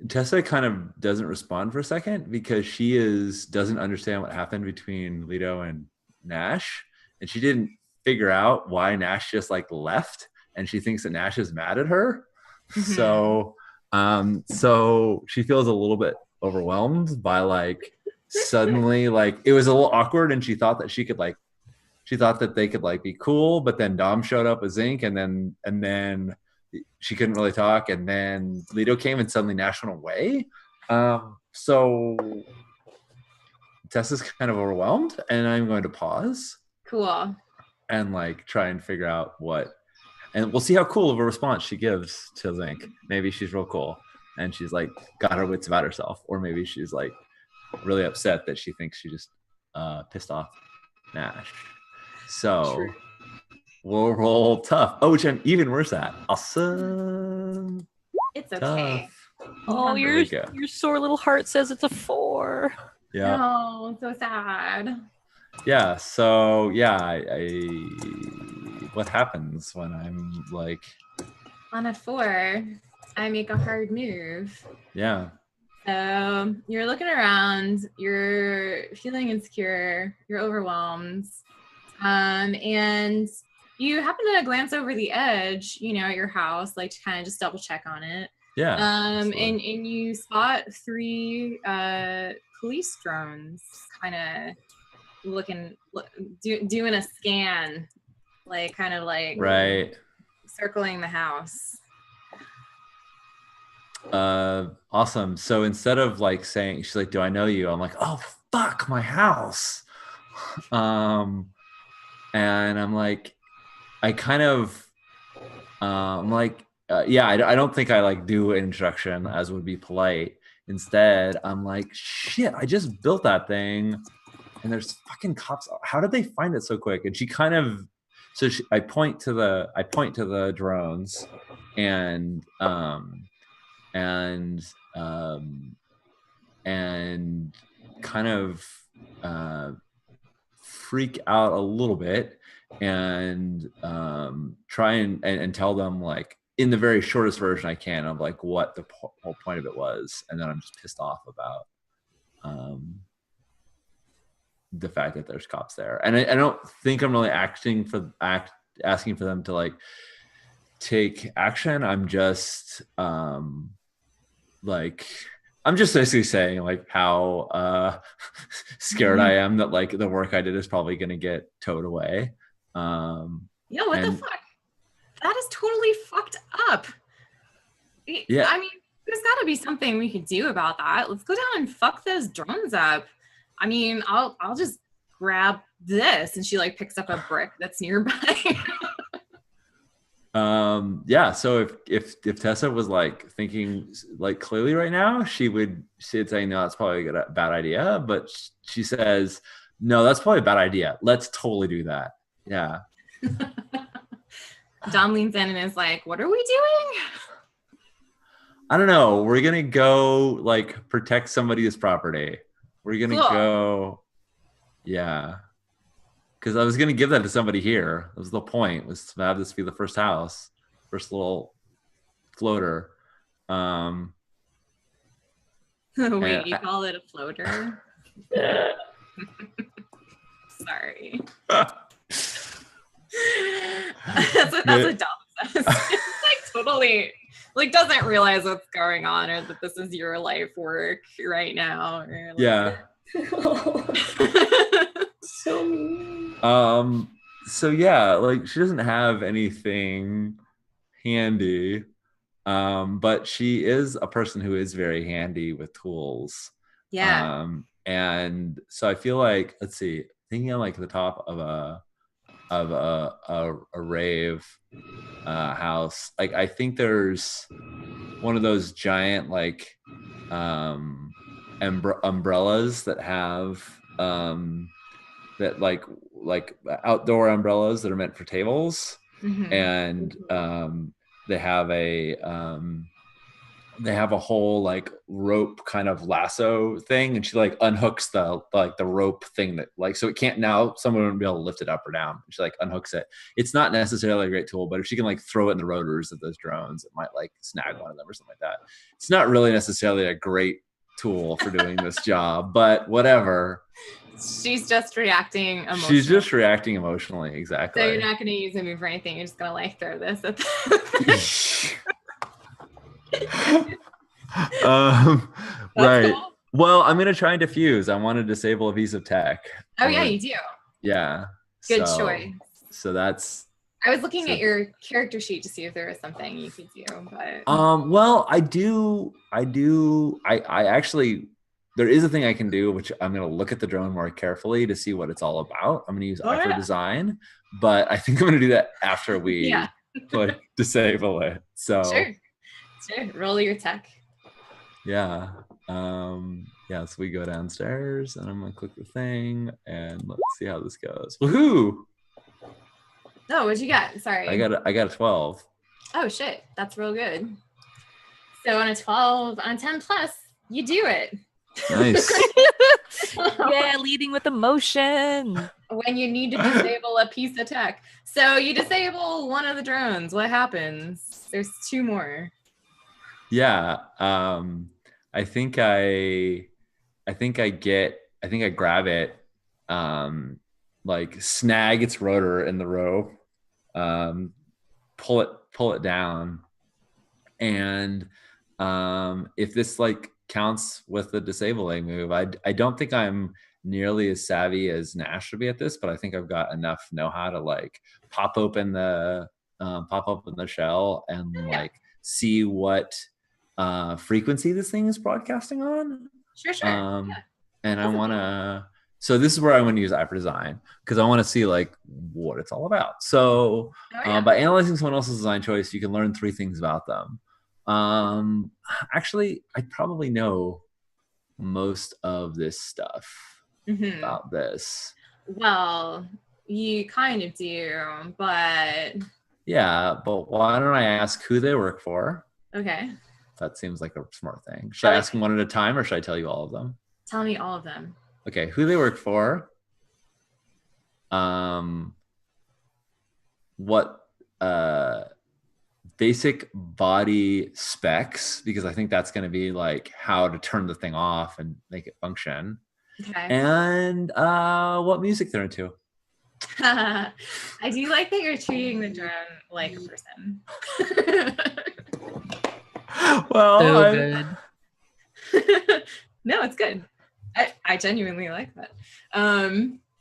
Tessa kind of doesn't respond for a second because she doesn't understand what happened between Leto and Nash, and she didn't figure out why Nash just like left, and she thinks that Nash is mad at her. So she feels a little bit overwhelmed by like suddenly like it was a little awkward, and she thought that they could like be cool, but then Dom showed up with Zinc, and then she couldn't really talk, and then Leto came and suddenly Nash went away. So Tessa's kind of overwhelmed, and I'm going to pause. Cool. And like try and figure out and we'll see how cool of a response she gives to Zinc. Maybe she's real cool and she's like got her wits about herself, or maybe she's like really upset that she thinks she just pissed off Nash. So True. We'll roll tough. Oh, which I'm even worse at. Awesome. It's okay. Tough. Oh, your sore little heart says it's a 4. Yeah. No, so sad. Yeah. So yeah, I what happens when I'm like on a 4? I make a hard move. Yeah. So you're looking around, you're feeling insecure, you're overwhelmed, and you happen to glance over the edge, at your house, like to kind of just double check on it. Yeah. And you spot 3 police drones kind of doing a scan, like kind of like right. circling the house. Awesome. So instead of like saying, she's like, "Do I know you?" I'm like, "Oh fuck, my house." And I'm like, I kind of, I'm like, yeah, I don't think I like do an introduction as would be polite. Instead, I'm like, shit, I just built that thing, and there's fucking cops. How did they find it so quick? And she kind of, so I point to the drones, and and kind of freak out a little bit, and try and tell them, like, in the very shortest version I can, of like what the whole point of it was, and then I'm just pissed off about the fact that there's cops there, and I don't think I'm really asking for them to like take action. I'm just like, I'm just basically saying like how scared I am that like the work I did is probably going to get towed away. Yo, what the fuck? That is totally fucked up. Yeah. I mean, there's got to be something we could do about that. Let's go down and fuck those drones up. I mean, I'll just grab this, and she like picks up a brick that's nearby. Yeah, so if Tessa was like thinking like clearly right now, she'd say, no, that's probably a bad idea, but she says, no, that's probably a bad idea, let's totally do that. Yeah. Dom leans in and is like, what are we doing? I don't know, we're gonna go like protect somebody's property. We're gonna go, yeah, because I was going to give that to somebody here. That was the point, was to have this be the first house, first little floater. Wait, you call it a floater? Sorry. That's what Dom says. It's like totally like doesn't realize what's going on, or that this is your life work right now. Or like, yeah. So mean. So yeah, like she doesn't have anything handy, but she is a person who is very handy with tools. Yeah. And so I feel like, let's see, thinking on like the top of a rave house, like I think there's one of those giant like umbrellas that have that like outdoor umbrellas that are meant for tables. Mm-hmm. And they have a whole like rope kind of lasso thing, and she like unhooks the rope thing that like, so it can't, now someone wouldn't be able to lift it up or down. She like unhooks it. It's not necessarily a great tool, but if she can like throw it in the rotors of those drones, it might like snag one of them or something like that. It's not really necessarily a great tool for doing this job, but whatever. She's just reacting emotionally. Exactly. So you're not going to use a move or anything. You're just going to like throw this at right. Cool. Well, I'm going to try and diffuse. I want to disable a piece of tech. Oh, yeah, you do. Yeah. Good choice. So that's... I was looking at your character sheet to see if there was something you could do, but... Well, I actually... There is a thing I can do, which I'm going to look at the drone more carefully to see what it's all about. I'm going to use Ifer Design, but I think I'm going to do that after we like disable it. So sure. Roll your tech. Yeah. So we go downstairs, and I'm going to click the thing, and let's see how this goes. Woohoo! Oh, what'd you get? Sorry. I got a 12. Oh shit, that's real good. So on a 12, on 10 plus, you do it. Nice. Yeah, leading with emotion. When you need to disable a piece of tech. So you disable one of the drones. What happens? There's 2 more. Yeah. I think I grab it, like snag its rotor in the rope, pull it down, and if this like counts with the disabling move. I don't think I'm nearly as savvy as Nash should be at this, but I think I've got enough know-how to like pop open the shell and like see what frequency this thing is broadcasting on. Sure. And I want to. So this is where I want to use iPerDesign because I want to see like what it's all about. So by analyzing someone else's design choice, you can learn 3 things about them. Actually, I probably know most of this stuff about this. Well, you kind of do, but yeah. But why don't I ask who they work for? Okay. That seems like a smart thing. Should I ask them one at a time, or should I tell you all of them? Tell me all of them. Okay, who they work for. What basic body specs, because I think that's going to be like how to turn the thing off and make it function. Okay. And what music they're into. I do like that you're treating the drone like a person. Well, so good. No, it's good. I genuinely like that.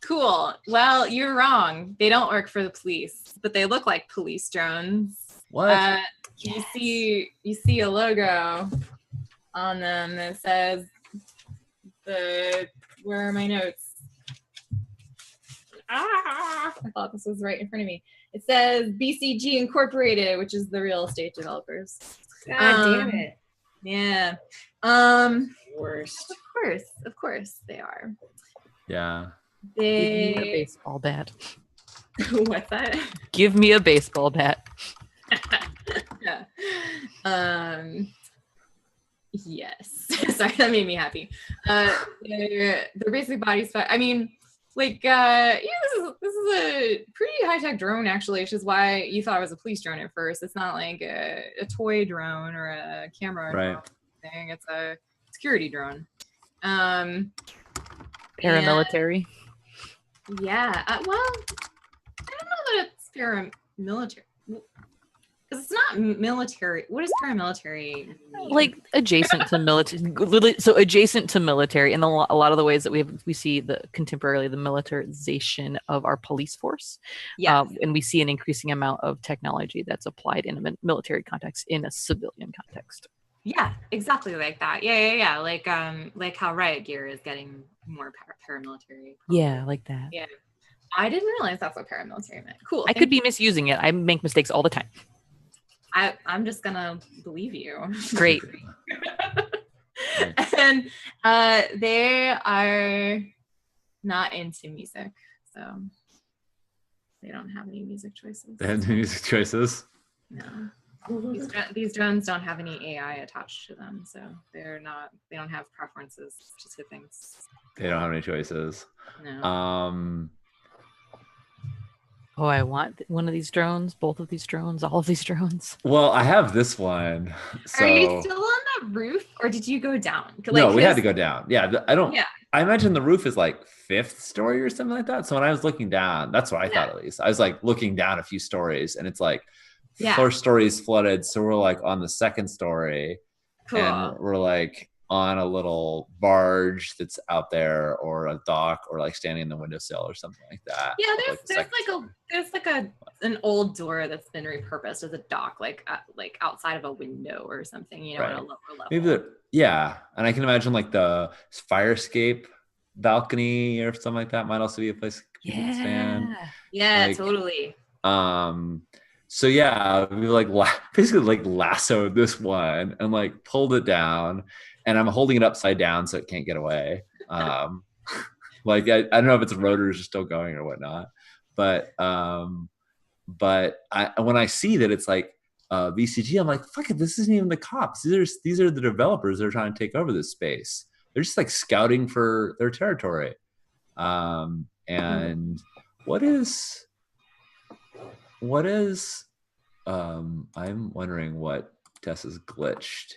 Cool. Well, you're wrong. They don't work for the police, but they look like police drones. What? Yes. You see a logo on them that says where are my notes? I thought this was right in front of me. It says BCG Incorporated, which is the real estate developers. God damn it. Yeah. Worst. Of course they are. Yeah. Give me a baseball bat. What's that? Give me a baseball bat. Yeah. Yes. Sorry, that made me happy. They're basically body spec. I mean, like, this is a pretty high-tech drone, actually, which is why you thought it was a police drone at first. It's not like a toy drone or a camera drone thing. It's a security drone. Paramilitary. Yeah. Well, I don't know that it's paramilitary. Because it's not military. What is paramilitary mean? Like adjacent to military. So adjacent to military, and a lot of the ways that we see contemporarily the militarization of our police force. Yeah. And we see an increasing amount of technology that's applied in a military context in a civilian context. Yeah, exactly like that. Yeah. Like how riot gear is getting more paramilitary. Yeah, like that. Yeah. I didn't realize that's what paramilitary meant. Cool. I could be misusing it. I make mistakes all the time. I'm just gonna believe you. Great. And they are not into music, so they don't have any music choices. They have no music choices. No. These drones don't have any AI attached to them, so they don't have preferences to things. They don't have any choices. No. Oh, I want one of these drones, both of these drones, all of these drones. Well, I have this one. So... Are you still on the roof, or did you go down? No, we had to go down. Yeah, I don't. Yeah. I imagine the roof is like 5th story or something like that. So when I was looking down, that's what I thought at least. I was like looking down a few stories, and it's like 4 stories flooded. So we're like on the 2nd story, and we're like on a little barge that's out there, or a dock, or like standing in the windowsill or something like that. Yeah, there's an old door that's been repurposed as a dock, like outside of a window or something, on a lower level. Maybe and I can imagine like the fire escape balcony or something like that might also be a place people can stand. Yeah, like, totally. So yeah, we like basically like lassoed this one and like pulled it down, and I'm holding it upside down so it can't get away. Like I don't know if its rotors are still going or whatnot, but when I see that it's like VCG, I'm like, fuck it, this isn't even the cops. These are the developers that are trying to take over this space. They're just like scouting for their territory. And what is I'm wondering what Tessa's glitched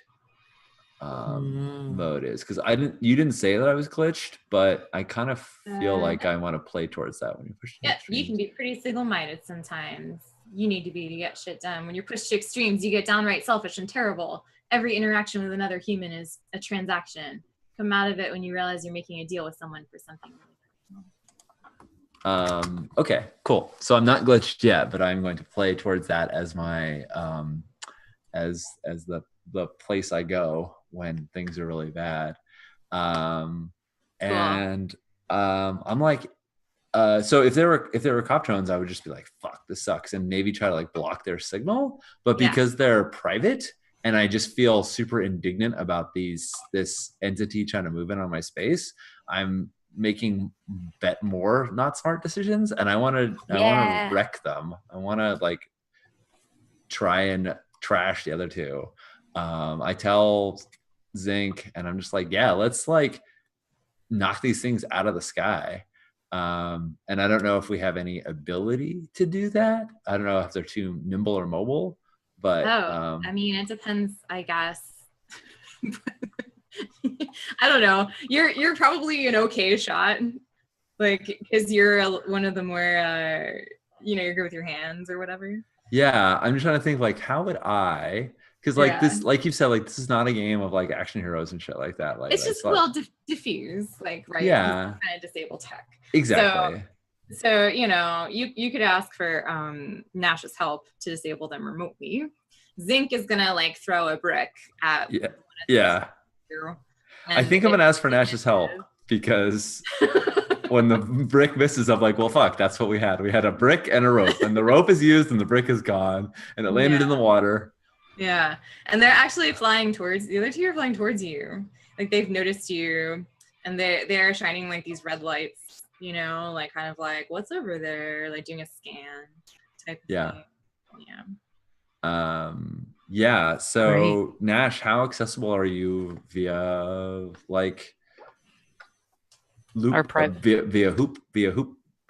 mode is, because you didn't say that I was glitched, but I kind of feel like I want to play towards that when you push. Yeah, you can be pretty single-minded sometimes. You need to be to get shit done. When you're pushed to extremes, you get downright selfish and terrible. every interaction with another human is a transaction. Come out of it when you realize you're making a deal with someone for something really personal. Okay, cool. So I'm not glitched yet, but I'm going to play towards that as my as the place I go when things are really bad. And I'm like, so if there were cop drones, I would just be like, fuck, this sucks, and maybe try to like block their signal. But because they're private, and I just feel super indignant about this entity trying to move in on my space, I'm making more not smart decisions, and I want to wreck them. I want to like try and trash the other two. I tell Zinc, and I'm just like, yeah, let's like knock these things out of the sky. And I don't know if we have any ability to do that. I don't know if they're too nimble or mobile, but I mean, it depends, I guess. I don't know. You're probably an okay shot, like, because you're one of the more you're good with your hands or whatever. Yeah, I'm just trying to think like, how would I? Because like this, like you've said, like this is not a game of like action heroes and shit like that. Like it's just diffuse, like, right? Yeah, kind of disable tech. Exactly. So you could ask for Nash's help to disable them remotely. Zinc is gonna like throw a brick at I think I'm gonna ask for Nash's help because when the brick misses, I'm like, well, fuck, that's what we had. We had a brick and a rope, and the rope is used and the brick is gone, and it landed in the water. Yeah, and they're actually flying towards, the other two are flying towards you. Like they've noticed you, and they're shining like these red lights, like kind of like, what's over there? Like doing a scan type of thing. Yeah. So Great. Nash, how accessible are you via like loop, our private via hoop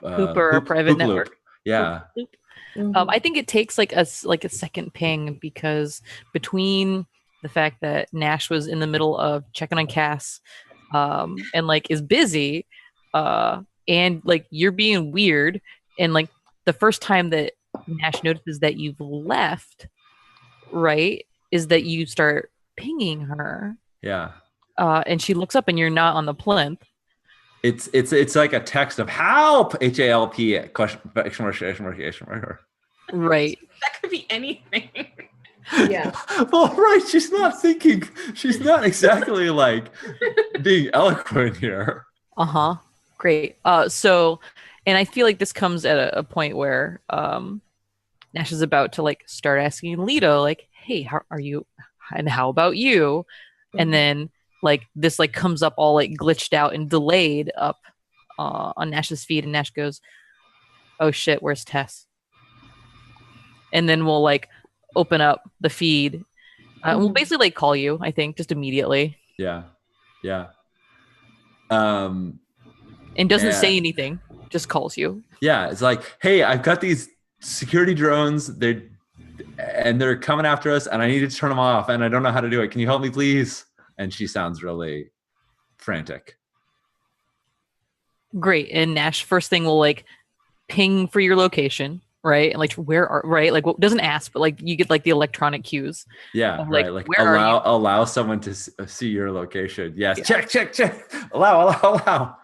or private network? Loop. Yeah. I think it takes like a second ping, because between the fact that Nash was in the middle of checking on Cass, and like is busy, and like you're being weird, and like the first time that Nash notices that you've left, right, is that you start pinging her. Yeah. And she looks up and you're not on the plinth. It's like a text of help, HALP question exclamation mark. Right. That could be anything. Yeah. Well, right. She's not thinking. She's not exactly like being eloquent here. Great. So, and I feel like this comes at a point where Nash is about to like start asking Leto, like, hey, how are you? And how about you? Mm-hmm. And then like this like comes up all like glitched out and delayed up on Nash's feed, and Nash goes, oh shit, where's Tess? And then we'll like open up the feed. And we'll basically like call you, I think, just immediately. Yeah. And doesn't say anything, just calls you. Yeah, it's like, hey, I've got these security drones. They're coming after us, and I need to turn them off, and I don't know how to do it. Can you help me, please? And she sounds really frantic. Great. And Nash, first thing, will like ping for your location, right? And like, right? Like, what doesn't ask, but like you get like the electronic cues. Yeah, like, right. Like allow someone to see your location. Yes. Yeah. Check. Allow.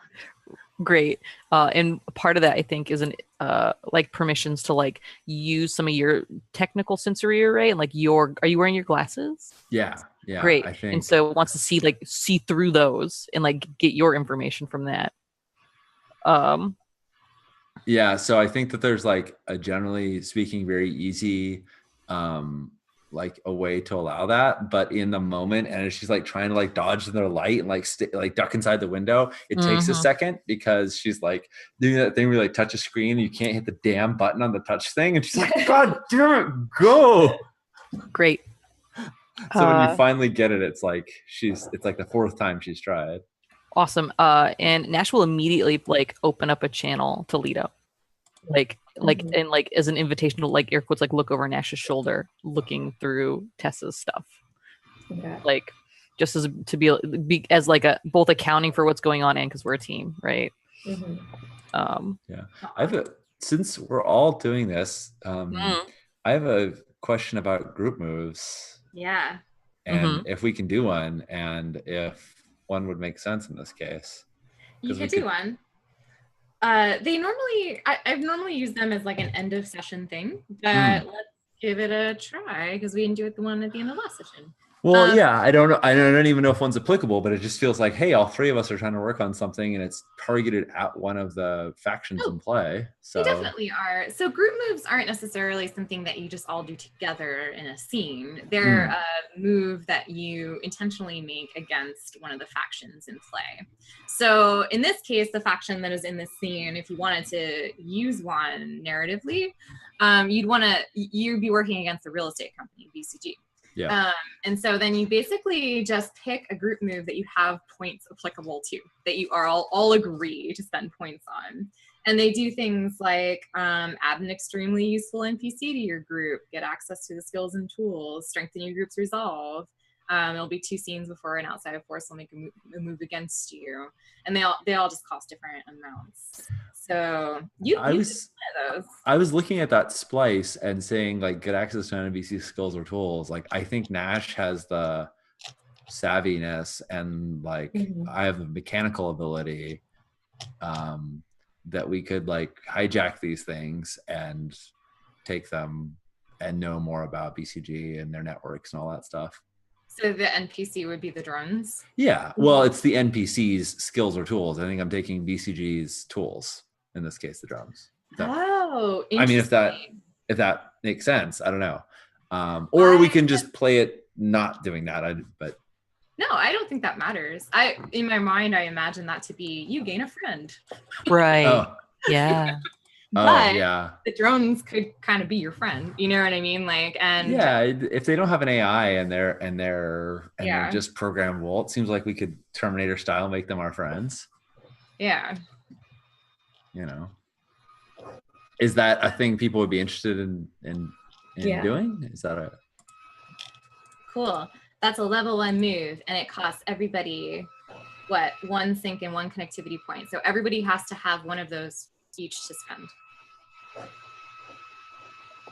Great. And part of that, I think, is like permissions to like use some of your technical sensory array, and like are you wearing your glasses? Yeah. Great. I think. And so it wants to see through those and like get your information from that. Yeah. So I think that there's like a, generally speaking, very easy, like a way to allow that, but in the moment, and she's like trying to like dodge their light and like duck inside the window, it takes a second, because she's like doing that thing where you like touch a screen and you can't hit the damn button on the touch thing, and she's like, god damn it, go. Great. So when you finally get it, it's like the fourth time she's tried. Awesome. And Nash will immediately like open up a channel to Leto, and like as an invitation to like air quotes, like look over Nash's shoulder, looking through Tessa's stuff. Okay. Like just as to be as like a both accounting for what's going on, and because we're a team, right? Yeah. Since we're all doing this, I have a question about group moves. Yeah. and if we can do one, and if one would make sense in this case. You could do one. I've normally used them as like an end of session thing, but let's give it a try because we didn't do it the one at the end of last session. Well, yeah, I don't know. I don't even know if one's applicable, but it just feels like, hey, all three of us are trying to work on something, and it's targeted at one of the factions in play. So they definitely are. So group moves aren't necessarily something that you just all do together in a scene. They're a move that you intentionally make against one of the factions in play. So in this case, the faction that is in this scene, if you wanted to use one narratively, you'd be working against the real estate company, BCG. Yeah. And so then you basically just pick a group move that you have points applicable to, that you are all agree to spend points on. And they do things like add an extremely useful NPC to your group, get access to the skills and tools, strengthen your group's resolve. It'll be 2 scenes before an outside force will make a move against you. And they all just cost different amounts. So I was looking at that splice and saying like get access to NPC skills or tools. Like I think Nash has the savviness and like I have a mechanical ability that we could like hijack these things and take them and know more about BCG and their networks and all that stuff. So the NPC would be the drones? Yeah. Well, it's the NPC's skills or tools. I think I'm taking BCG's tools, in this case, the drones. Oh, I mean, if that makes sense, I don't know. Or we can just play it not doing that. But no, I don't think that matters. In my mind, I imagine that to be you gain a friend. Right. Oh. Yeah. But yeah, the drones could kind of be your friend. You know what I mean? Like, and yeah, if they don't have an AI and they're just programmable, it seems like we could Terminator style make them our friends. Yeah. You know, is that a thing people would be interested in doing? Is that a cool? That's a level 1 move, and it costs everybody 1 sync and 1 connectivity point. So everybody has to have one of those each to spend.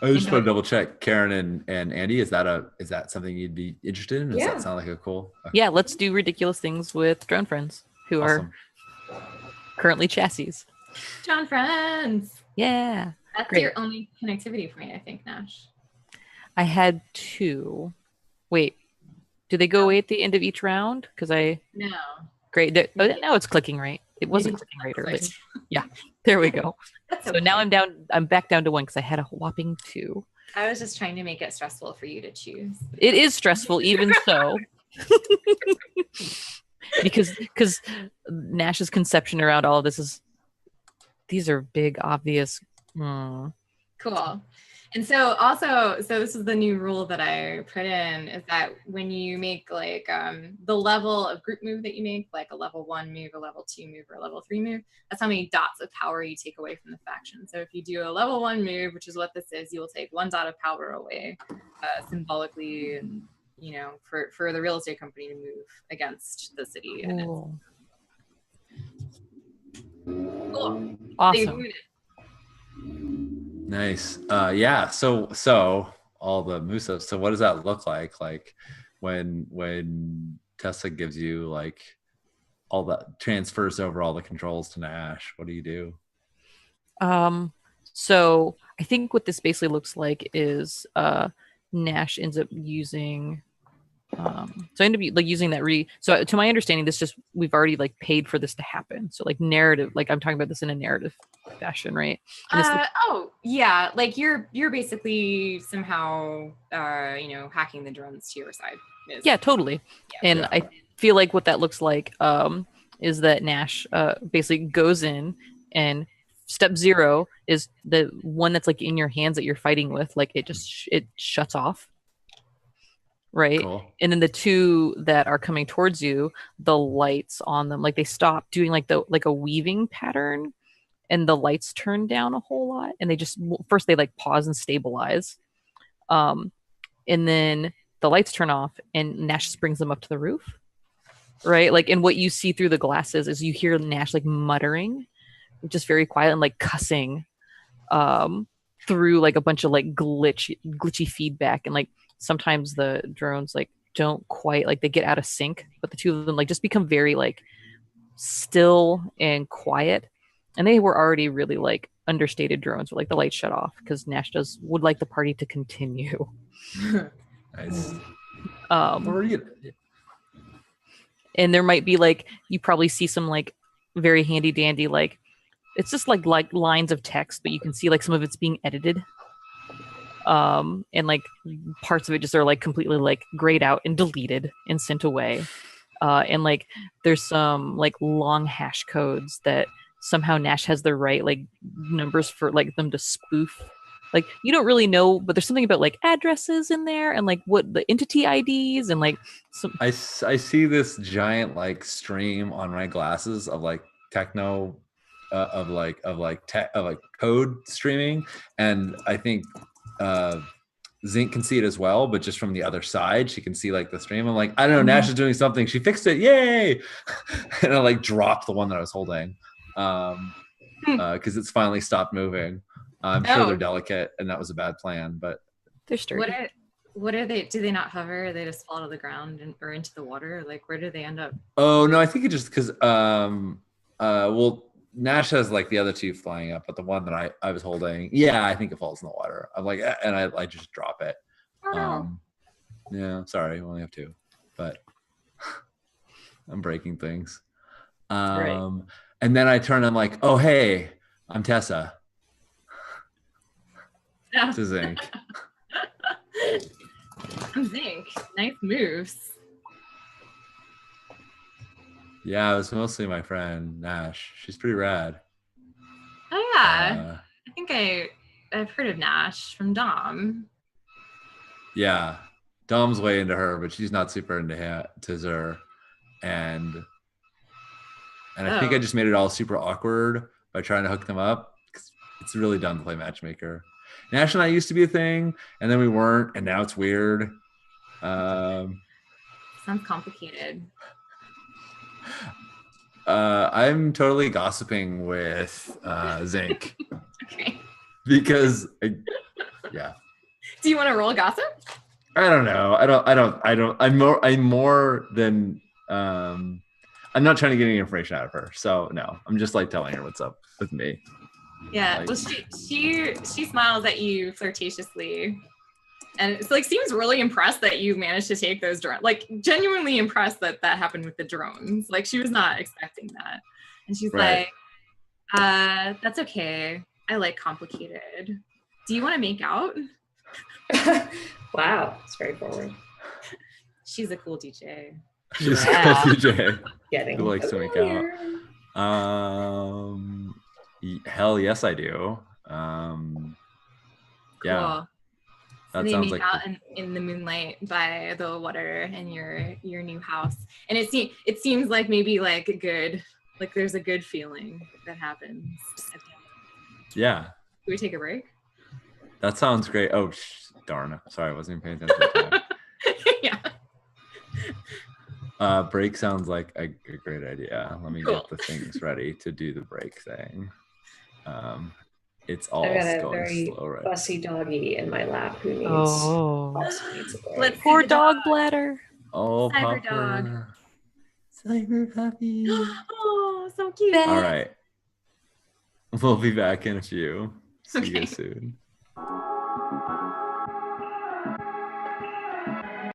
I just want to double check, Karen and Andy. Is that something you'd be interested in? Does that sound like a cool? Okay. Yeah, let's do ridiculous things with drone friends who are currently chassis. Drone friends. Yeah, that's great. Your only connectivity point, I think, Nash. I had 2. Wait, do they go away at the end of each round? Because no. Great. Now it's clicking right. It wasn't clicking right earlier. Yeah, there we go. So now I'm back down to 1 because I had a whopping 2. I was just trying to make it stressful for you to choose. It is stressful, even so. because Nash's conception around all of this these are big, obvious. Cool. And so this is the new rule that I put in, is that when you make like the level of group move that you make, like a level 1 move, a level 2 move, or a level 3 move, that's how many dots of power you take away from the faction. So if you do a level 1 move, which is what this is, you will take 1 dot of power away symbolically, and you know, for the real estate company to move against the city. Cool. Cool. Awesome. Nice. Yeah. So all the Musos. So what does that look like? Like when Tessa gives you like all that, transfers over all the controls to Nash, what do you do? So I think what this basically looks like is Nash ends up using so I end up like using that so to my understanding, this just, we've already like paid for this to happen. So like narrative, like I'm talking about this in a narrative fashion, right? Yeah, like you're basically somehow hacking the drones to your side. Yeah, totally. Yeah. And I feel like what that looks like is that Nash basically goes in, and step 0 is the one that's like in your hands that you're fighting with, like it shuts off. Right. Cool. And then the 2 that are coming towards you, the lights on them, like they stop doing like a weaving pattern, and the lights turn down a whole lot, and they just first they like pause and stabilize, and then the lights turn off, and Nash brings them up to the roof, right? Like, and what you see through the glasses is you hear Nash like muttering, just very quiet and like cussing, through like a bunch of like glitchy feedback, and like sometimes the drones like don't quite like, they get out of sync, but the two of them like just become very like still and quiet. And they were already really like understated drones where like the lights shut off because Nash would like the party to continue. Nice. And there might be like, you probably see some like very handy dandy like, it's just like lines of text, but you can see like some of it's being edited. And like parts of it just are like completely like grayed out and deleted and sent away. And like there's some like long hash codes that somehow Nash has the right like numbers for like them to spoof. Like you don't really know, but there's something about like addresses in there and like what the entity IDs and like some. I see this giant like stream on my glasses of like techno of code streaming, and I think Zinc can see it as well, but just from the other side she can see like the stream. I'm like, I don't know, Nash is doing something, she fixed it, yay. And I like dropped the one that I was holding because it's finally stopped moving. I'm sure they're delicate and that was a bad plan, but they're sturdy. What are they? Do they not hover? They just fall to the ground or into the water? Like, where do they end up? Oh no, I think it just because well, Nash has like the other two flying up, but the one that I was holding, yeah, I think it falls in the water. I'm like, and I just drop it. Yeah, sorry, we only have two, but I'm breaking things. Right. And then I turn, I'm like, oh hey, I'm Tessa. To Zinc. I'm Zinc. Nice moves. Yeah, it was mostly my friend Nash. She's pretty rad. Oh yeah, I think I've heard of Nash from Dom. Yeah, Dom's way into her, but she's not super into Zer, and I think I just made it all super awkward by trying to hook them up. It's really dumb to play matchmaker. Nash and I used to be a thing, and then we weren't, and now it's weird. Sounds complicated. I'm totally gossiping with Zinc. Okay. Because yeah. Do you want to roll gossip? I don't know. I'm more than I'm not trying to get any information out of her. So no, I'm just like telling her what's up with me. Yeah. Like, well, she smiles at you flirtatiously, and it's like seems really impressed that you managed to take those drones. Like genuinely impressed that happened with the drones. Like she was not expecting that, and she's right. like, "That's okay. I like complicated. Do you want to make out?" Wow, straightforward. She's a cool DJ. She's a cool DJ. Getting who likes to make out. Hell yes, I do. Yeah. Cool. That they sounds make like out in the moonlight by the water in your new house, and it seems like maybe like a good, like there's a good feeling that happens. Yeah. Can we take a break? That sounds great. Oh darn! Sorry, I wasn't even paying attention. Yeah. Break sounds like a great idea. Let me Cool. get the things ready to do the break thing. It's all I've got a going very slow right. fussy doggy in my lap who needs Oh, also needs a break. Let's poor see the dog bladder. Oh, Cyber Popper. Cyber puppy. Oh, so cute. All right. We'll be back in a few. See you Okay. soon.